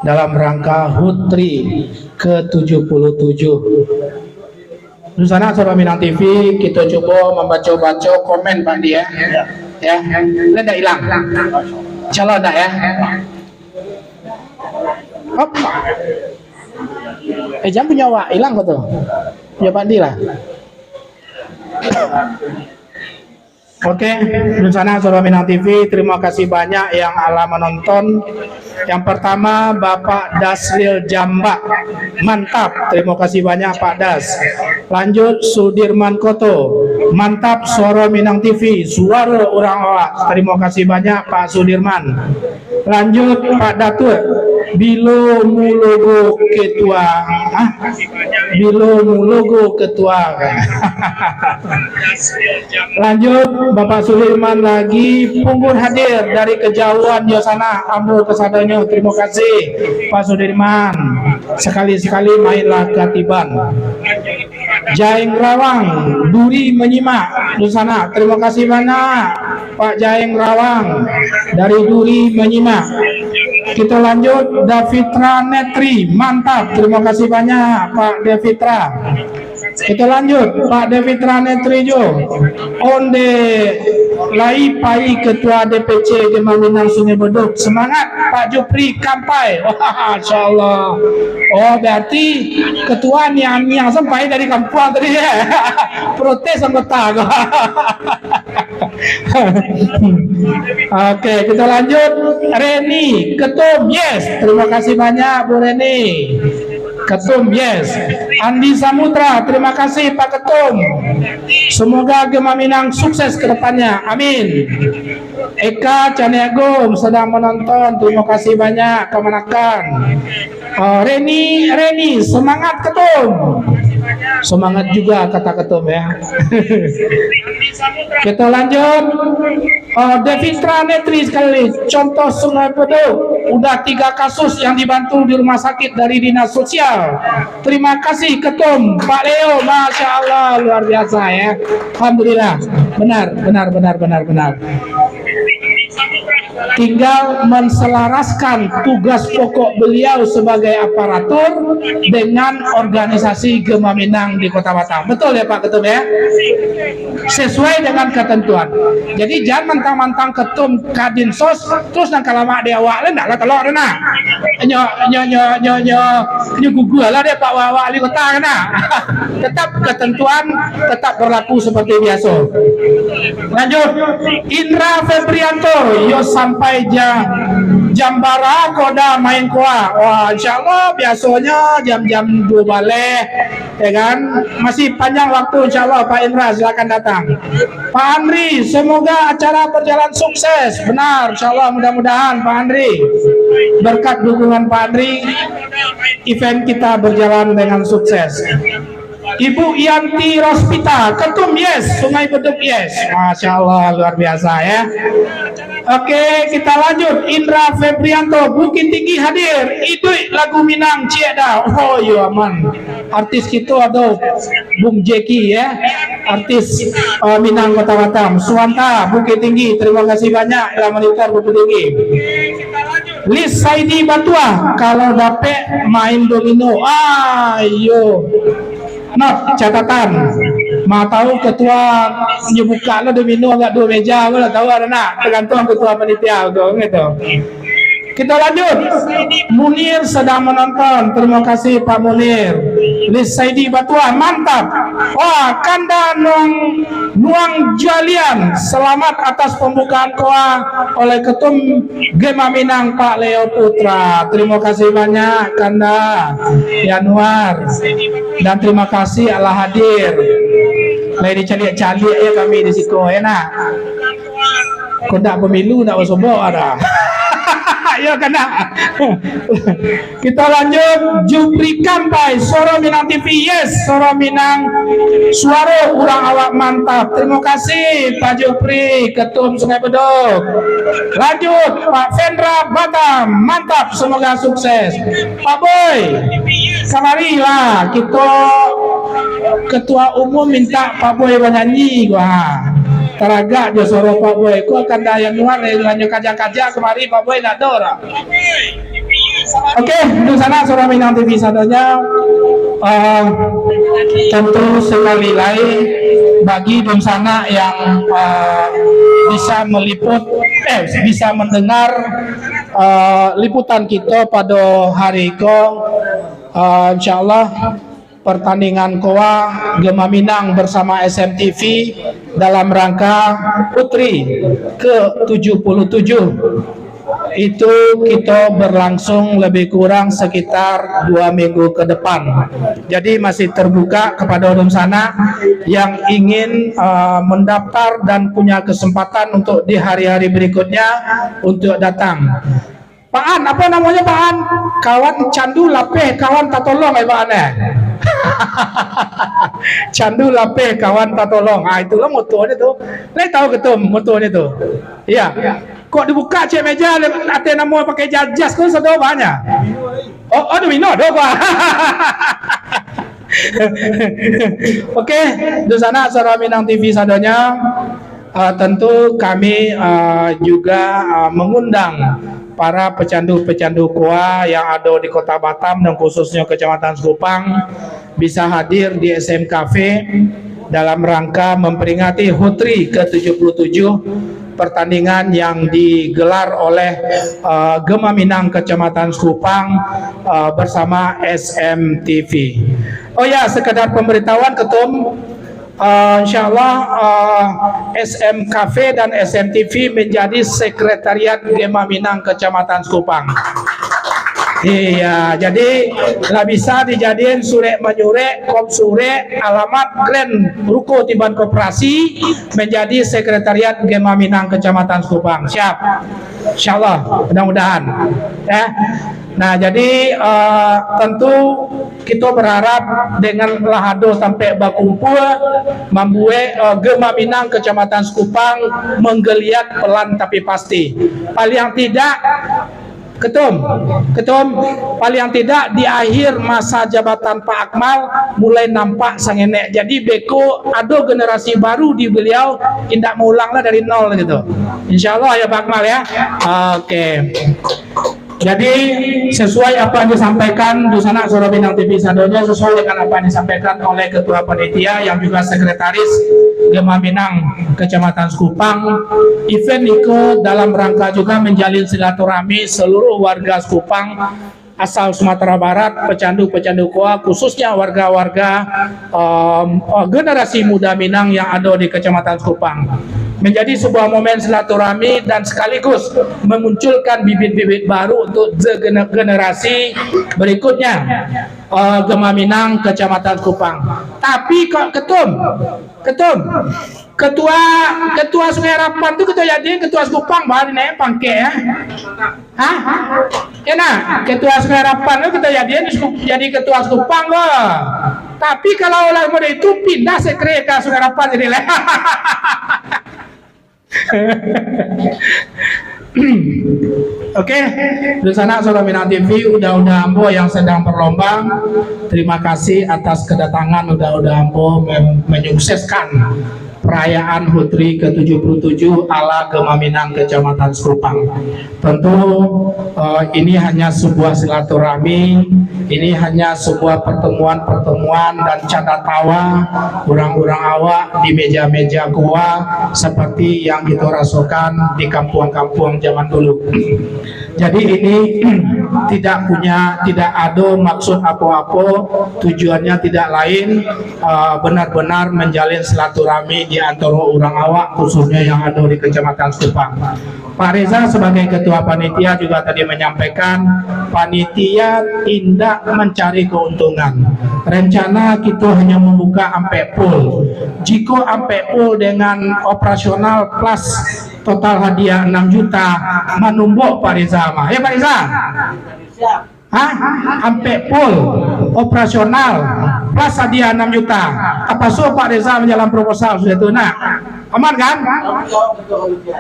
dalam rangka HUT TRI ke-77. Di sana Suara Minang TV kita coba membaca-baca komen Pak dia. Ya, ini tidak hilang. Insyaallah tidak ya. Hop. Jam punya wak hilang kok tuh. Ya Pak Di lah. Oke, di sana Suara Minang TV, terima kasih banyak yang ala menonton. Yang pertama Bapak Dasril Jambak, mantap, terima kasih banyak Pak Das. Lanjut Sudirman Koto, mantap Suara Minang TV, suara orang awak, terima kasih banyak Pak Sudirman. Lanjut Pak Datuk, Bilo Mulogo Ketua, Bilo Mulogo Ketua. Lanjut Bapak Sudirman lagi, Punggur hadir dari kejauhan Yosana, ambil kesadanya, terima kasih Pak Sudirman. Sekali-sekali mainlah katiban. Jaeng Rawang, Duri menyimak di sana, terima kasih banyak Pak Jaeng Rawang dari Duri menyimak. Kita lanjut Davitra Netri, mantap, terima kasih banyak Pak Davitra. Kita lanjut Pak Davitra Netri jo. Onde Lai Pai Ketua DPC Gema Minang Sungai Beduk, semangat Pak Jupri Kampai. Wah, insyaallah. Oh, berarti ketua yang sampai dari kampung tadi ya. Protes anggota. Oke, kita lanjut. Reni Ketum, yes. Terima kasih banyak Bu Reni. Ketum, yes. Andi Samudra, terima kasih Pak Ketum. Semoga Gema Minang sukses ke depannya. Amin. Eka Caniagum sedang menonton, terima kasih banyak kemenakan. Reni, semangat Ketum. Semangat juga kata Ketum ya. Kita lanjut. Devitra Netri sekali, contoh Sungai Beduk, udah 3 kasus yang dibantu di rumah sakit dari dinas sosial. Terima kasih Ketum Pak Leo, Masya Allah, luar biasa ya. Alhamdulillah, benar. Tinggal menselaraskan tugas pokok beliau sebagai aparatur dengan organisasi Gema Minang di Kota Batam. Betul ya Pak Ketum ya? Sesuai dengan ketentuan. Jadi jangan mentang-mentang Ketum Kadinsos terus nang kalama dia awak lah nak telok nak. Nyo gugu lah dia Pak Wali Kota kena. Tetap ketentuan tetap berlaku seperti biasa. Lanjut Indra Febrianto, yo sampai Jambara Koda main kuah. Wah, insyaallah biasanya jam-jam 2 balik ya kan, masih panjang waktu insyaallah Pak Indra, silakan datang. Pak Andri, semoga acara berjalan sukses. Benar, insyaallah, mudah-mudahan Pak Andri, berkat dukungan Pak Andri event kita berjalan dengan sukses. Ibu Yanti Rospita, Ketum yes, Sungai Beduk yes. Masya Allah, luar biasa ya. Oke, kita lanjut. Indra Febrianto, Bukit Tinggi hadir. Idui lagu Minang Cieda. Oh iya aman. Artis kita ada Bung Jeki ya, artis Minang Kota Batam. Suwanta Bukit Tinggi, terima kasih banyak yang monitor Bukit Tinggi. Lis Saidi Batua, kalau dapet main domino. Ayo. Not catatan, mau tahu ketua nyebuka lo domino agak 2 meja, lo tahu ada nak, tergantung ketua panitia gitu. Kita lanjut. Munir sedang menonton, terima kasih Pak Munir. Lis Saidi Batua, mantap. Wah, Kanda Nuang Jalian, selamat atas pembukaan KOA oleh Ketum Gema Minang Pak Leo Putra. Terima kasih banyak Kanda Yanuar, dan terima kasih Allah hadir. Lagi calik-calik ya kami di situ enak. Kau tak pemilu nak bersobok ada. Ya kena. Kita lanjut. Jupri Kampai, Soro Minang TV. Yes, Soro Minang suara urang awak mantap. Terima kasih Pak Jupri, Ketum Sungai Bedok. Lanjut Pak Vendra Batam, mantap, semoga sukses. Pak Boy, kamarilah kita ketua umum minta Pak Boy bernyanyi gua. Teraga dia suara Pak Boy. Ku akan daya nuan dengan kaja-kaja kemari Pak Boy nak dora. Oke, di sana Soro Minang TV sadanya tentu sekali lagi bagi di sana yang bisa meliput bisa mendengar liputan kita pada hari ini, insyaallah pertandingan KOA Gema Minang bersama SMTV dalam rangka Putri ke-77 itu kita berlangsung lebih kurang sekitar 2 minggu ke depan. Jadi masih terbuka kepada orang sana yang ingin mendaftar dan punya kesempatan untuk di hari-hari berikutnya untuk datang. Pak An, apa namanya Pak An? Kawan candu lapeh, kawan tak tolong Pak An ya? Candu lapeh, kawan tak tolong. Itulah motonya tuh. Saya tahu ketum motonya tuh. Iya. Kok dibuka cek meja, ada nama pakai jas kok sudah banyak. Oh, domino, doa. Oke, di sana Soro Minang TV sadanya. Tentu kami juga mengundang para pecandu-pecandu KOA yang ada di Kota Batam dan khususnya Kecamatan Sekupang bisa hadir di SM Cafe dalam rangka memperingati HUTRI ke-77, pertandingan yang digelar oleh Gema Minang Kecamatan Sekupang bersama SMTV. Oh ya, sekedar pemberitahuan Ketum, insyaallah SM Cafe dan SMTV menjadi sekretariat Gema Minang Kecamatan Sekupang. Iya, jadi nggak bisa dijadiin sure menyure, kom sure, alamat Grand Ruko Tiban Koperasi menjadi sekretariat Gema Minang Kecamatan Sekupang. Siap, insyaallah, mudah-mudahan. Ya. Nah, jadi tentu kita berharap dengan lahado sampai bakumpul membuat Gema Minang Kecamatan Sekupang menggeliat pelan tapi pasti. Paling tidak Ketum, paling tidak di akhir masa jabatan Pak Akmal mulai nampak sangenek. Jadi beko ada generasi baru di beliau tidak mengulanglah dari nol gitu. Insyaallah ya Pak Akmal ya. Oke. Jadi sesuai apa yang disampaikan di sana Soro Minang TV sadanya, sesuai dengan apa yang disampaikan oleh Ketua Panitia yang juga Sekretaris Gema Minang Kecamatan Sekupang, event itu dalam rangka juga menjalin silaturahmi seluruh warga Sekupang asal Sumatera Barat, pecandu-pecandu KOA, khususnya warga-warga generasi muda Minang yang ada di Kecamatan Sekupang. Menjadi sebuah momen silaturahmi dan sekaligus memunculkan bibit-bibit baru untuk generasi berikutnya Gema Minang Kecamatan Sekupang. Tapi kok Ketum, Ketua Sungai Harapan itu kita jadi Ketua Sekupang baru naik pangke ya. Hah? Ya nah, Ketua Sungai Harapan itu kita jadi Ketua Sekupang loh. Tapi kalau oleh muda itu pindah sekretariat Sungai Harapan jadi leh. Oke, di sana Soro Minang TV udah ambo yang sedang berlomba. Terima kasih atas kedatangan udah ambo menyukseskan perayaan HUTRI ke-77 ala Gema Minang Kecamatan Sekupang. Tentu ini hanya sebuah silaturahmi, ini hanya sebuah pertemuan dan canda tawa orang-orang awak di meja-meja KOA seperti yang kita rasakan di kampung-kampung zaman dulu. Jadi ini tidak ada maksud apa-apa, tujuannya tidak lain, benar-benar menjalin silaturahmi di antara orang awak khususnya yang ada di Kecamatan Sekupang. Pak Reza sebagai Ketua Panitia juga tadi menyampaikan panitia tidak mencari keuntungan. Rencana kita hanya membuka sampai full. Jika sampai full dengan operasional plus total hadiah 6 juta menumbuk Pak Reza mah. Ya Pak Reza? Hah? Sampai full operasional plus hadiah 6 juta. Apa so Pak Reza menjalan proposal sudah itu nak? Aman kan?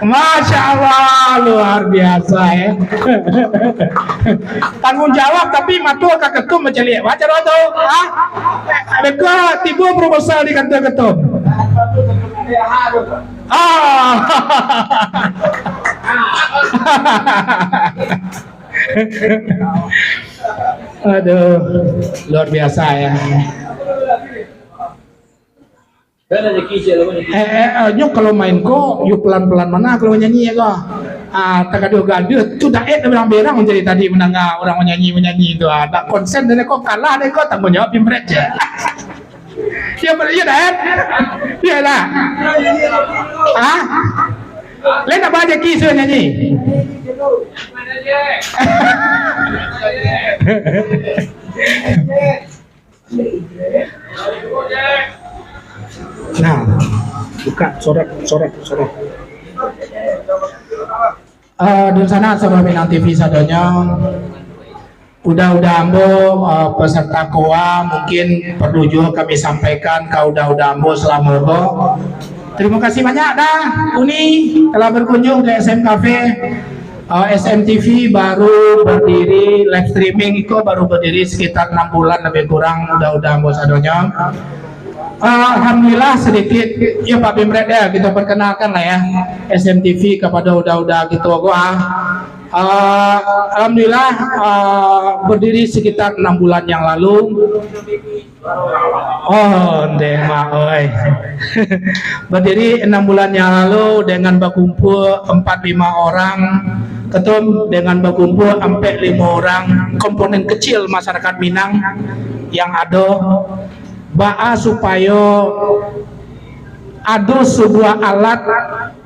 Masya Allah, luar biasa ya. Tanggung jawab tapi matua ke ketum menceliak. Baca doa tu, ah? Mereka tiba proposal di kantor ketum. Ah. Aduh, luar biasa ya. Nyok kalau main ko, yuk pelan-pelan mana kalau nyanyi ya kok. Tagaduh gaduh, tu daet berang-berang menjadi tadi menangga orang menyanyi itu. Tak konsen dan kok kalah deh kok tanggung jawab Pimret je. Ya betul ya daet, ya lah. Ah, lain apa aja kisah nyanyi. Nah, buka sorak. Dan sana Sobat Minang TV sadonya udah ambo peserta koa mungkin perlu juga kami sampaikan ke udah ambo selama itu. Terima kasih banyak dah Uni telah berkunjung ke SM Cafe. SMTV baru berdiri, live streaming itu baru berdiri sekitar 6 bulan lebih kurang udah ambo sadonya. Alhamdulillah sedikit ya Pak Pimret ya kita perkenalkan lah ya SMTV kepada udah gitu alhamdulillah berdiri sekitar 6 bulan yang lalu. Oh deh oi. Berdiri 6 bulan yang lalu dengan berkumpul 4-5 orang ketum dengan berkumpul sampai 5 orang komponen kecil masyarakat Minang yang ada supaya ada sebuah alat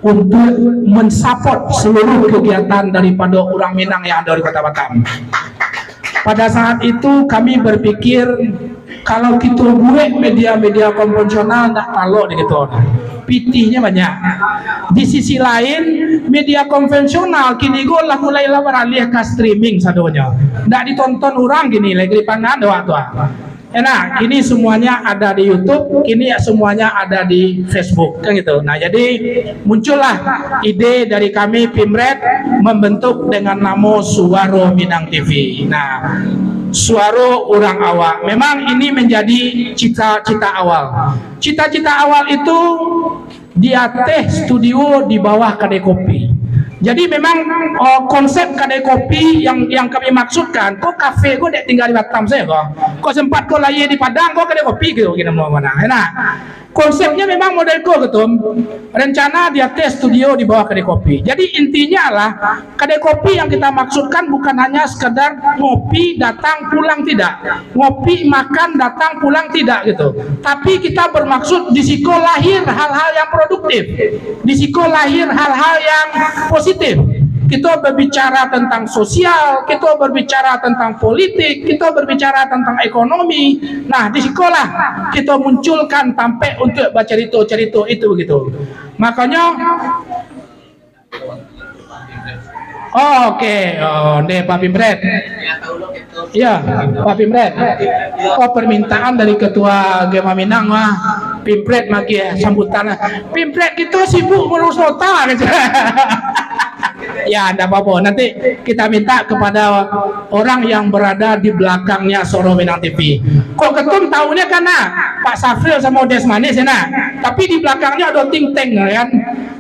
untuk mensupport seluruh kegiatan daripada orang Minang yang ada di Kota Batam. Pada saat itu kami berpikir kalau kita buat media-media konvensional tak kalau gitu. Pitihnya banyak. Di sisi lain media konvensional kini gue lah mulai beralih ke streaming sadonya. Ndak ditonton orang gini lagi pangan doa. Enak, kini semuanya ada di YouTube, kini semuanya ada di Facebook, kan gitu. Nah, jadi muncullah ide dari kami Pimret membentuk dengan nama Suara Minang TV. Nah, Suara Orang Awak. Memang ini menjadi cita-cita awal. Cita-cita awal itu dia studio di bawah kedai kopi. Jadi memang konsep kedai kopi yang kami maksudkan, kok kafe gue dek tinggal di Batam saya kok sempat kok layar di Padang kok kedai kopi gitu gini mau mana. Nah, konsepnya memang model kok gitu. Rencana dia studio di bawah kedai kopi. Jadi intinya lah kedai kopi yang kita maksudkan bukan hanya sekedar ngopi datang pulang tidak, ngopi makan datang pulang tidak gitu. Tapi kita bermaksud di situ lahir hal-hal yang produktif, di situ lahir hal-hal yang positif. Kita berbicara tentang sosial, kita berbicara tentang politik, kita berbicara tentang ekonomi. Nah, di sekolah kita munculkan sampai untuk baca cerita itu gitu. Makanya oke, deh Pak Pimret. Iya, Pak Pimret. Permintaan dari Ketua Gema Minang mah Pimret maki sambutan. Pimret kita sibuk ngurus nota gitu. Ya, enggak apa-apa. Nanti kita minta kepada orang yang berada di belakangnya Suara Minang TV. Kok ketum tahunya karena Pak Safril sama Des Manis ya nak. Tapi di belakangnya ada think tank kan.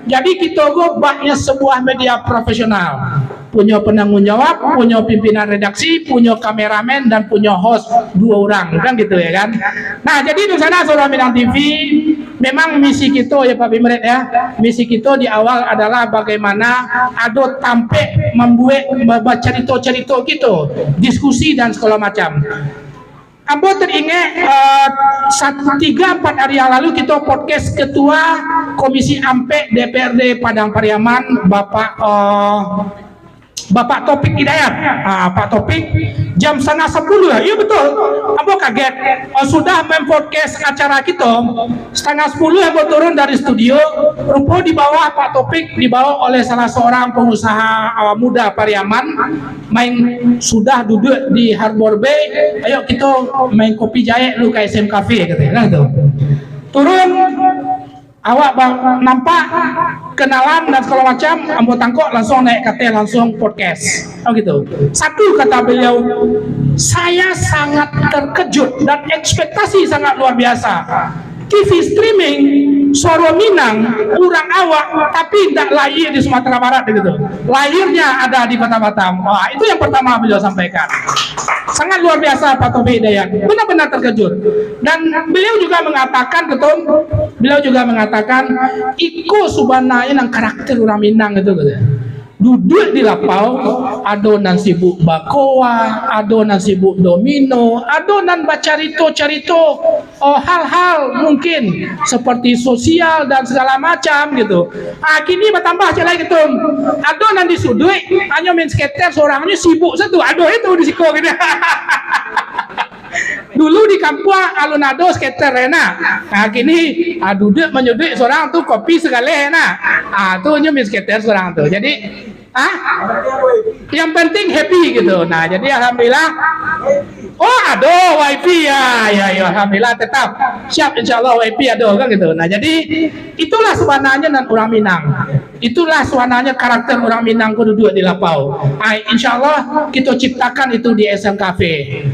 Jadi kita banyak sebuah media profesional. Punya penanggung jawab, punya pimpinan redaksi, punya kameramen dan punya host 2 orang kan gitu ya kan. Nah, jadi di sana Suara Minang TV memang misi kita ya Pak Pimret ya. Misi kita di awal adalah bagaimana ada sampai membuat cerita-cerita gitu, diskusi dan segala macam. Ambo teringat 3-4 hari yang lalu kita podcast Ketua Komisi Ampe DPRD Padang Pariaman Bapak Bapak Topik Hidayat. Pak Topik jam 9:30 ya. Iya betul. Ambo kaget. Sudah mempodcast acara kita 9:30 ambo turun dari studio. Rupa di bawah Pak Topik dibawa oleh salah seorang pengusaha muda Pariaman. Main sudah duduk di Harbor Bay. Ayo kita main kopi jahe lu ke SM Cafe katanya gitu. Turun awak nampak kenalan dan segala macam, ambo tangkok langsung naik kate langsung podcast. Oh gitu. Satu kata beliau, saya sangat terkejut dan ekspektasi sangat luar biasa. TV streaming Suara Minang orang awak tapi tidak lahir di Sumatera Barat gitu. Lahirnya ada di Kota Batam. Wah, itu yang pertama beliau sampaikan. Sangat luar biasa Pak Topik Hidayat. Benar-benar terkejut. Dan beliau juga mengatakan betul. Beliau juga mengatakan iko subhananya nang karakter orang Minang gitu. Duduk di lapau, adonan sibuk bakoa, adonan sibuk domino, adonan bacarito-carito, hal-hal mungkin seperti sosial dan segala macam gitu. Kini bertambah jalan gitu. Adonan di sudut, hanya main skater seorangnya sibuk satu, aduh itu di siko gitu. Dulu di kampung alun-ado skater enak. Kini duduk menyuduk seorang tuh kopi segala enak. Tuh nyemin skater seorang tuh. Jadi yang penting happy gitu. Nah, jadi alhamdulillah. Aduh wifi ya alhamdulillah tetap siap insyaallah wifi aduh kan gitu. Nah, jadi itulah sebenarnya dan orang Minang. Itulah sebenarnya karakter orang Minang duduk di lapau. Insyaallah kita ciptakan itu di SM Cafe.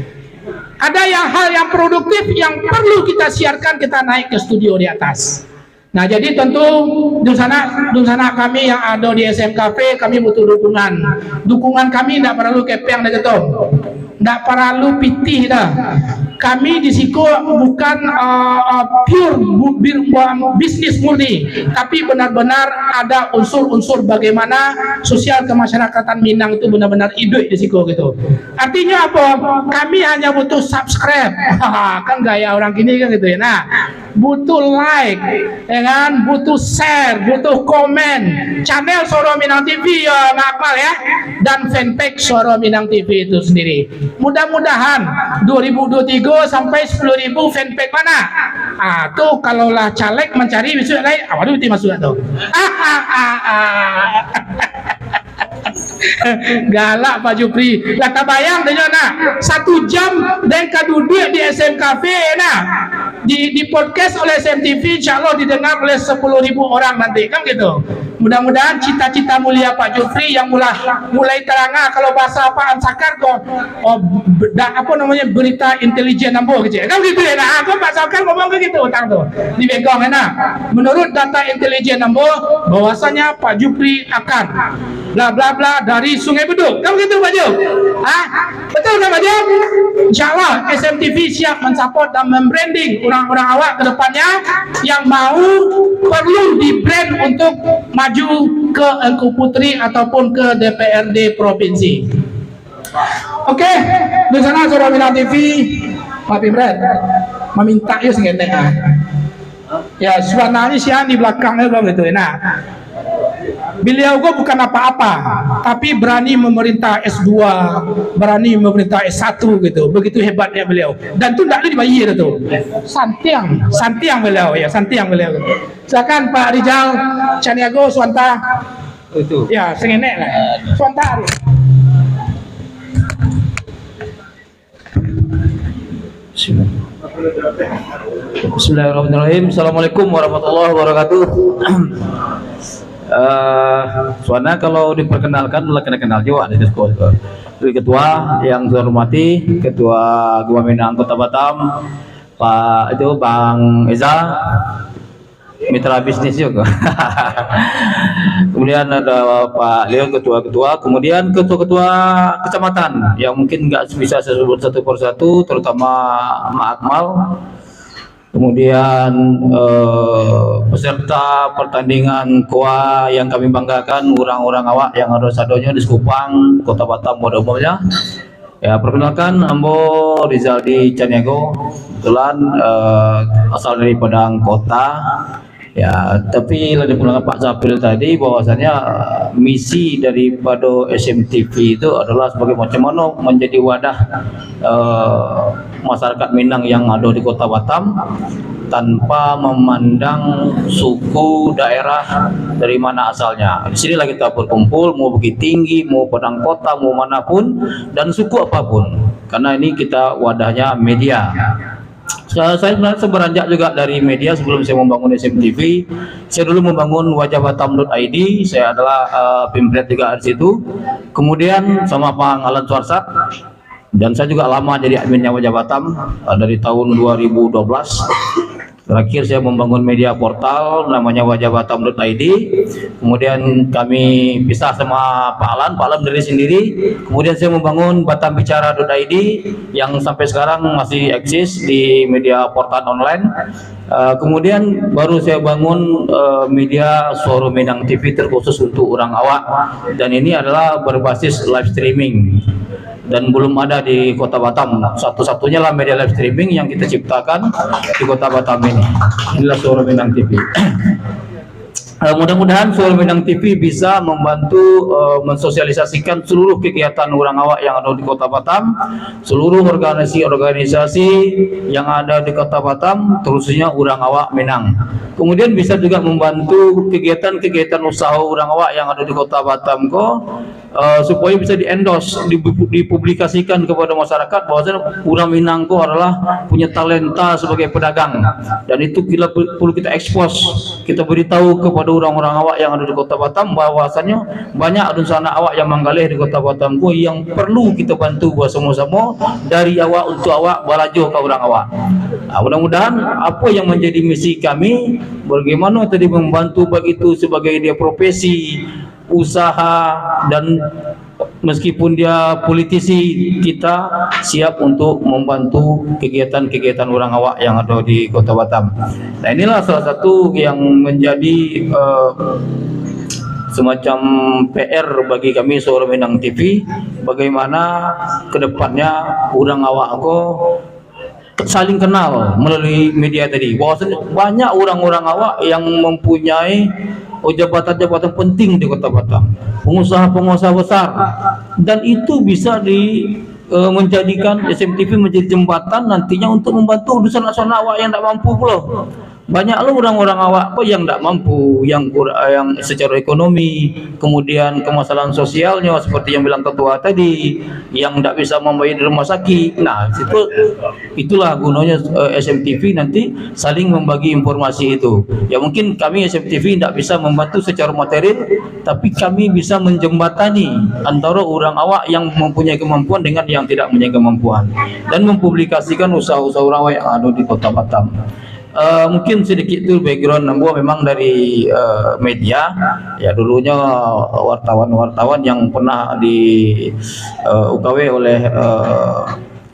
Ada hal yang produktif yang perlu kita siarkan, kita naik ke studio di atas. Nah, jadi tentu di sana kami yang ada di SM Cafe, kami butuh dukungan. Dukungan kami tidak perlu kepeng dan ketom, tidak perlu pitih dah. Kami di Siko bukan pure bisnis murni, tapi benar-benar ada unsur-unsur bagaimana sosial kemasyarakatan Minang itu benar-benar hidup di Siko gitu. Artinya apa? Kami hanya butuh subscribe, kan gaya orang gini kan gitu ya. Nah, butuh like, ya kan? Butuh share, butuh komen. Channel Suara Minang TV ya ngapal ya, dan fanpage Suara Minang TV itu sendiri. Mudah-mudahan 2023 sampai 10.000 fanpage mana? Tuh kalaulah caleg mencari besok lain, waduh itu masuk tuh. Galak Pak Jupri. Lah bayang deh nak 1 jam dan duduk di SM Cafe nah. Di podcast oleh SMTV insyaallah didengar oleh 10.000 orang nanti kan gitu. Mudah-mudahan cita-cita mulia Pak Jufri yang mulai teranga kalau bahasa Pak Ansakar kok berita intelijen nambo gitu kan gitu ya. Nah, aku Pak Ansakar ngomong ke gitu utang tuh di Begong nah. Menurut data intelijen nambo bahwasanya Pak Jufri akan bla bla bla dari Sungai Beduk kan gitu Pak Juf. Betul kan Pak Juf? Insyaallah SMTV siap mensupport dan membranding orang-orang awak ke depannya yang mau perlu di brand untuk maju ke Engku Putri ataupun ke DPRD provinsi. Oke, di sana Suara Minang TV Pak Pimret meminta ya sengenek ya suaranya siang di belakangnya begitu. Nah, beliau gue bukan apa-apa, tapi berani memerintah S2, berani memerintah S1 gitu. Begitu hebatnya beliau. Dan itu tidak dibayar itu. Santiang beliau ya, santiang beliau. Silakan Pak Rizal Caniago Swanta. Itu. Ya, sengenek lah. Swanta. Bismillahirrahmanirrahim. Assalamualaikum warahmatullahi wabarakatuh. Suana kalau diperkenalkan mulai kenal juga ada ketua yang saya hormati, Ketua Gua Minang Kota Batam, Pak itu Bang Eza, mitra bisnis juga. Kemudian ada Pak Leon ketua-ketua, kemudian ketua-ketua kecamatan yang mungkin nggak bisa saya sebut satu persatu, terutama Mak Akmal. Kemudian peserta pertandingan KOA yang kami banggakan, orang-orang awak yang ada sadonya di Sekupang, Kota Batam pada umumnya. Ya, perkenalkan Ambo Rizaldi Caniago, kebetulan asal dari Padang Kota. Ya, tapi lebih pulang Pak Zapil tadi bahwasanya misi daripada SMTV itu adalah sebagai macam mana menjadi wadah masyarakat Minang yang ada di Kota Batam tanpa memandang suku, daerah dari mana asalnya. Di sinilah kita berkumpul, mau Bukit Tinggi, mau Padang Kota, mau manapun, dan suku apapun. Karena ini kita wadahnya media. Saya sebenarnya beranjak juga dari media sebelum saya membangun SMTV. Saya dulu membangun wajahbatam.id. Saya adalah pimpinan juga di situ. Kemudian sama Pak Alan Suarsat. Dan saya juga lama jadi adminnya Wajah Batam dari tahun 2012. Terakhir saya membangun media portal namanya wajahbatam.id. Kemudian kami pisah sama Pak Alan berdiri sendiri. Kemudian saya membangun batambicara.id yang sampai sekarang masih eksis di media portal online. Kemudian baru saya bangun media Suara Minang TV terkhusus untuk orang awak, dan ini adalah berbasis live streaming dan belum ada di Kota Batam. Satu-satunya lah media live streaming yang kita ciptakan di Kota Batam ini. Inilah Suara Minang TV. Mudah-mudahan Suara Minang TV bisa membantu mensosialisasikan seluruh kegiatan orang awak yang ada di Kota Batam, seluruh organisasi-organisasi yang ada di Kota Batam, terusnya orang awak Minang. Kemudian bisa juga membantu kegiatan-kegiatan usaha orang awak yang ada di Kota Batam supaya bisa di-endorse, dipublikasikan kepada masyarakat bahwasanya orang Minang adalah punya talenta sebagai pedagang, dan itu kita perlu kita ekspos, kita beritahu kepada orang-orang awak yang ada di Kota Batam bahwasanya banyak rencana awak yang menggalih di Kota Batam yang perlu kita bantu bersama-sama dari awak untuk awak, balajo ke orang awak. Mudah-mudahan apa yang menjadi misi kami, bagaimana tadi membantu baik itu sebagai dia profesi, usaha, dan meskipun dia politisi, kita siap untuk membantu kegiatan-kegiatan orang awak yang ada di Kota Batam. Nah, inilah salah satu yang menjadi semacam PR bagi kami Suara Minang TV, bagaimana kedepannya orang awak saling kenal melalui media tadi. Bahwasanya banyak orang-orang awak yang mempunyai jabatan-jabatan penting di Kota Batam, pengusaha-pengusaha besar, dan itu bisa menjadikan SMTV menjadi jembatan nantinya untuk membantu dusun-dusun awak yang tidak mampu pula. Banyaklah orang-orang awak yang tidak mampu, yang secara ekonomi, kemudian kemasalahan sosialnya seperti yang bilang ketua tadi, yang tidak bisa membayar di rumah sakit. Nah, itulah gunanya SMTV nanti saling membagi informasi itu. Ya mungkin kami SMTV tidak bisa membantu secara material, tapi kami bisa menjembatani antara orang awak yang mempunyai kemampuan dengan yang tidak mempunyai kemampuan, dan mempublikasikan usaha-usaha orang awak yang ada di Kota Batam. Mungkin sedikit itu background Nambo memang dari media, ya dulunya wartawan-wartawan yang pernah di UKW oleh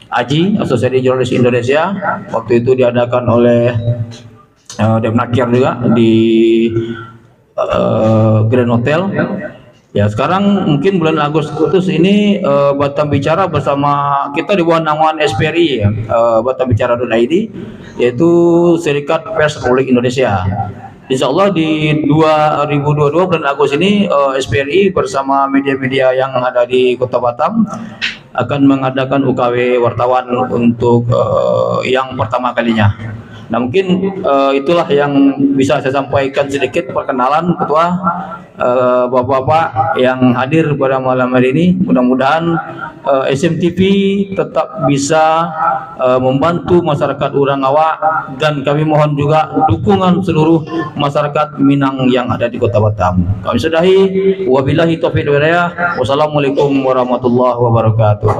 AJI, Asosiasi Jurnalis Indonesia. Waktu itu diadakan oleh Demnakir juga di Grand Hotel. Ya sekarang mungkin bulan Agustus ini Batam Bicara bersama kita di bawah naungan SPRI, batambicara.id, yaitu Serikat Pers Republik Indonesia. Insya Allah di 2022 bulan Agustus ini SPRI bersama media-media yang ada di Kota Batam akan mengadakan UKW wartawan untuk yang pertama kalinya. Nah mungkin itulah yang bisa saya sampaikan sedikit perkenalan ketua, bapak-bapak yang hadir pada malam hari ini. Mudah-mudahan SMTV tetap bisa membantu masyarakat orang awak, dan kami mohon juga dukungan seluruh masyarakat Minang yang ada di Kota Batam. Kami sudahi, wabillahi taufiq wal hidayah. Wassalamualaikum warahmatullahi wabarakatuh.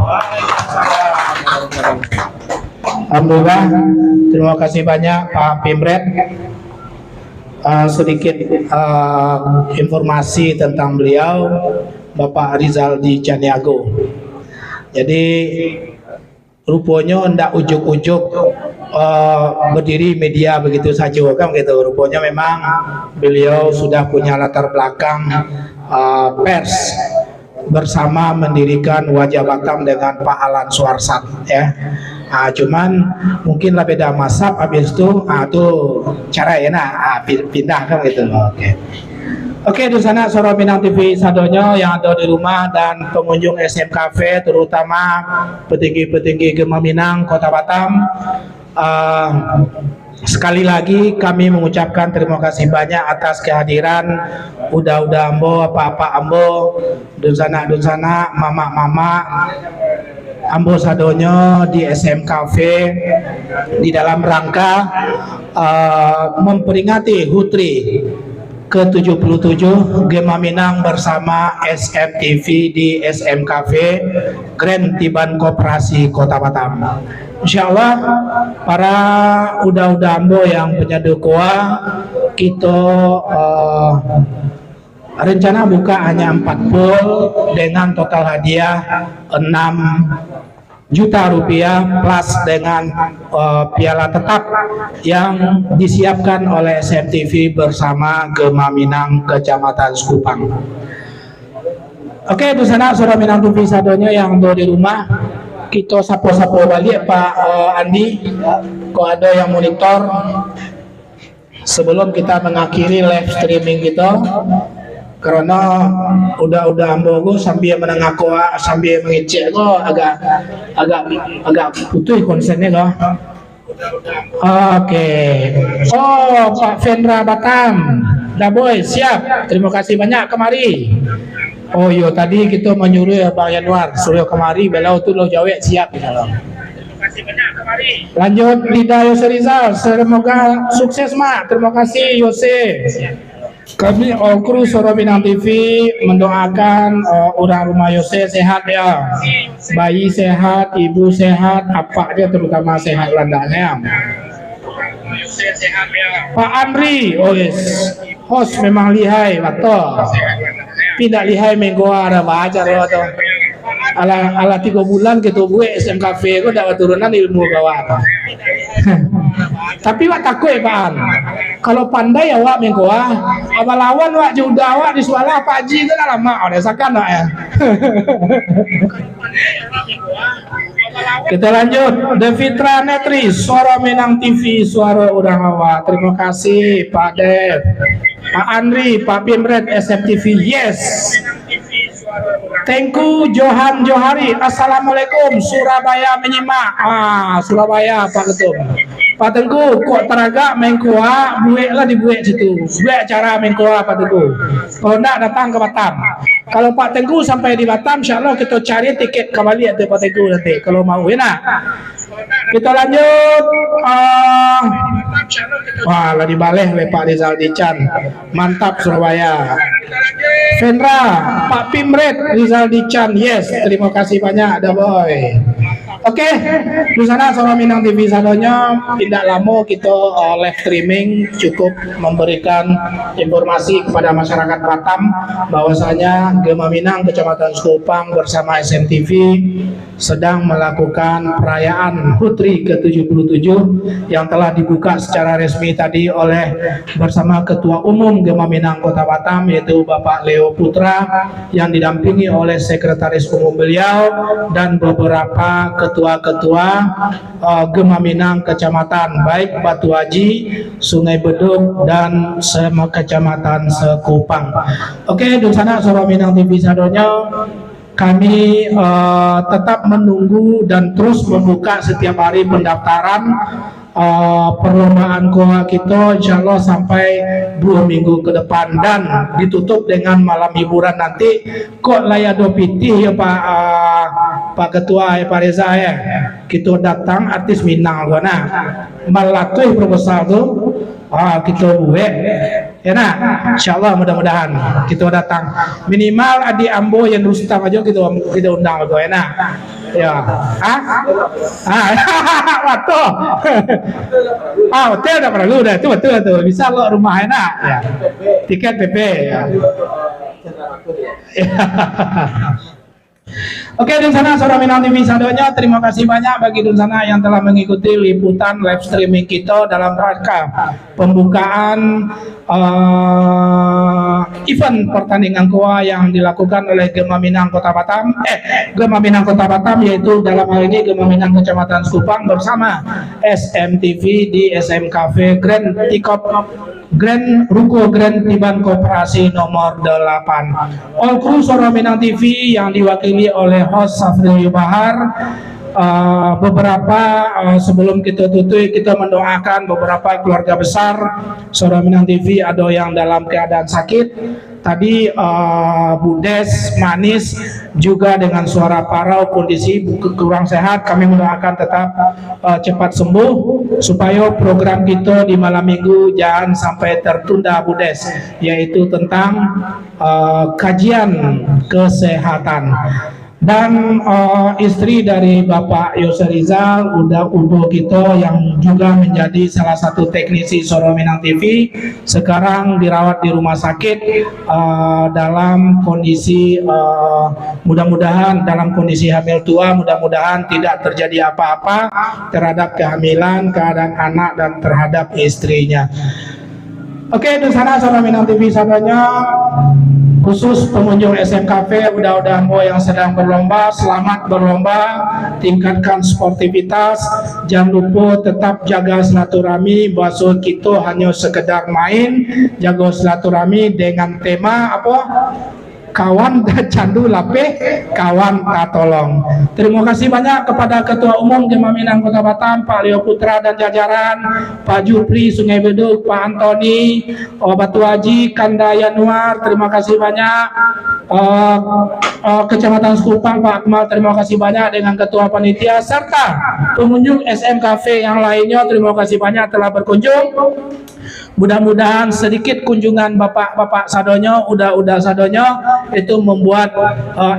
Alhamdulillah, terima kasih banyak Pak Pimret. Sedikit informasi tentang beliau, Bapak Rizal di Caniago. Jadi rupanya ndak ujuk-ujuk berdiri media begitu saja kan gitu. Rupanya memang beliau sudah punya latar belakang pers, bersama mendirikan Wajah Batam dengan Pak Alan Suarsat ya. Cuman mungkin lah beda mazhab, habis itu tuh cara ya pindah kan gitu. Oke, di sana Suara Minang TV sadonyo yang ada di rumah dan pengunjung SM Cafe, terutama petinggi-petinggi Gema Minang Kota Batam. Sekali lagi kami mengucapkan terima kasih banyak atas kehadiran udah ambo, apa ambo, dun sana, mama ambo sadonyo di SM Cafe di dalam rangka memperingati HUTRI ke-77 Gema Minang bersama SMTV di SM Cafe Grand Tiban Koperasi Kota Batam. Insyaallah para udah ambo yang penyadu koa kita rencana buka hanya 4 pool dengan total hadiah 6 juta rupiah plus dengan piala tetap yang disiapkan oleh SMTV bersama Gema Minang Kecamatan Sekupang. Oke, di sana Suara Minang TV sadonyo yang ada di rumah, kita sapo-sapo balik Pak Andi, kok ada yang monitor sebelum kita mengakhiri live streaming kita. Karena udah ambo sambil menengah koa sambil mengecek go agak putus konsennya go. Oke. Oh, Pak Vendra Batam. Dah boy, siap. Terima kasih banyak kemari. Oh yo, tadi kita menyuruh Bang Yanuar suruh kemari, belau tu lo jawab siap insyaallah. Terima kasih banyak kemari. Lanjut Lida Yose Rizal, semoga sukses Mak. Terima kasih Yose. Kami kru Suara Minang TV mendoakan orang rumah Yose sehat ya, bayi sehat, ibu sehat, apa dia terutama sehat landanya. Pak Amri, host memang lihai, betul. Tidak lihai menggoa ada baca atau ala 3 bulan gitu gue SM Cafe gue dapat turunan ilmu kawan. Tapi wak takut Pak, kalau pandai ya wak mengkoa, abalawan wak juda wak disuala Pak Haji itu dah lama, udah sakan wak ya. Kita lanjut, Devitra Netri, Suara Minang TV, suara orang awak. Terima kasih Pak Dev, Pak Andri, Pak Pimret, SMTV, yes. Thank you Johan Johari. Assalamualaikum, Surabaya menyimak. Surabaya Pak Ketum. Pak Tengku, kok teragak mengkoa, buek lah dibuek situ. Buek cara mengkoa Pak Tengku. Kalau nak datang ke Batam. Kalau Pak Tengku sampai di Batam, insyaallah kita cari tiket kembali atau Pak Tengku nanti. Kalau mau enak. Kita lanjut. Wah, lah dibalik oleh Pak Rizal Dican. Mantap Surabaya. Vendra, Pak Pimret, Rizal Dican, yes, terima kasih banyak, dah boy. Oke, di sana Suara Minang TV sadonyo, tidak lama kita live streaming cukup memberikan informasi kepada masyarakat Batam bahwasanya Gema Minang Kecamatan Sekupang bersama SMTV sedang melakukan perayaan HUTRI ke-77 yang telah dibuka secara resmi tadi oleh bersama Ketua Umum Gema Minang Kota Batam yaitu Bapak Leo Putra yang didampingi oleh Sekretaris Umum beliau dan beberapa ketua-ketua Gema Minang Kecamatan baik Batu Haji, Sungai Beduk dan semua Kecamatan Sekupang. Oke, di sana Suara Minang TV sadonyo kami tetap menunggu dan terus membuka setiap hari pendaftaran perlombaan koa kita insyaallah sampai 2 minggu ke depan dan ditutup dengan malam hiburan nanti. Kok layado pitih ya Pak Ketua ya Pak Reza ya, kita datang artis Minang guna melatih proposal tuh kita buat ya nak, insyaallah mudah-mudahan kita datang minimal Adi Ambo yang Rustam aja kita undang itu enak ya. Waktu hotel dah perlu dah, itu betul tuh bisa lo rumah enak ya, tiket PP ya. Oke, di sana Suara Minang TV sadonyo, terima kasih banyak bagi di sana yang telah mengikuti liputan live streaming kita dalam rangka pembukaan event pertandingan KOA yang dilakukan oleh Gema Minang Kota Batam, Gema Minang Kota Batam, yaitu dalam hal ini Gema Minang Kecamatan Sekupang bersama SMTV di SM Cafe Grand Tikop Grand Ruko Grand Tiban Koperasi nomor 8. All Crew Suara Minang TV yang diwakili oleh host Safril Bahar. Sebelum kita tutup, kita mendoakan beberapa keluarga besar Suara Minang TV ada yang dalam keadaan sakit. Tadi Bu Des Manis juga dengan suara parau, kondisi kurang sehat. Kami mendoakan tetap cepat sembuh supaya program kita di malam minggu jangan sampai tertunda, Bu Des, yaitu tentang kajian kesehatan. Dan istri dari Bapak Yose Rizal, Udo kita yang juga menjadi salah satu teknisi Suara Minang TV, sekarang dirawat di rumah sakit dalam kondisi mudah-mudahan dalam kondisi hamil tua, mudah-mudahan tidak terjadi apa-apa terhadap kehamilan, keadaan anak dan terhadap istrinya. Oke, di sana Suara Minang TV sadanya, khusus pengunjung SM Cafe, mudah-mudahan yang sedang berlomba selamat berlomba, tingkatkan sportivitas, jangan lupa tetap jaga silaturahmi, bahwa kita hanya sekedar main, jaga silaturahmi dengan tema apa? Kawan dan candu lapeh, kawan tak tolong. Terima kasih banyak kepada Ketua Umum Gema Minang Kota Batam, Pak Leo Putra dan jajaran, Pak Jupri Sungai Beduk, Pak Antoni, Batu Haji, Kanda Yanuar, terima kasih banyak. Kecamatan Sekupang, Pak Akmal, terima kasih banyak, dengan Ketua Panitia serta pengunjung SM Cafe yang lainnya, terima kasih banyak telah berkunjung. Mudah-mudahan sedikit kunjungan bapak-bapak sadonyo, udah sadonyo itu membuat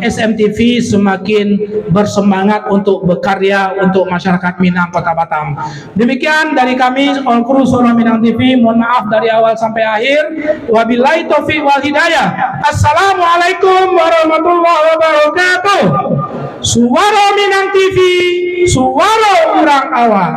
SMTV semakin bersemangat untuk berkarya untuk masyarakat Minang Kota Batam. Demikian dari kami All Crew Suara Minang TV, mohon maaf dari awal sampai akhir. Wabillahi taufiq wal hidayah. Assalamualaikum warahmatullahi wabarakatuh. Suara Minang TV, suara orang awam.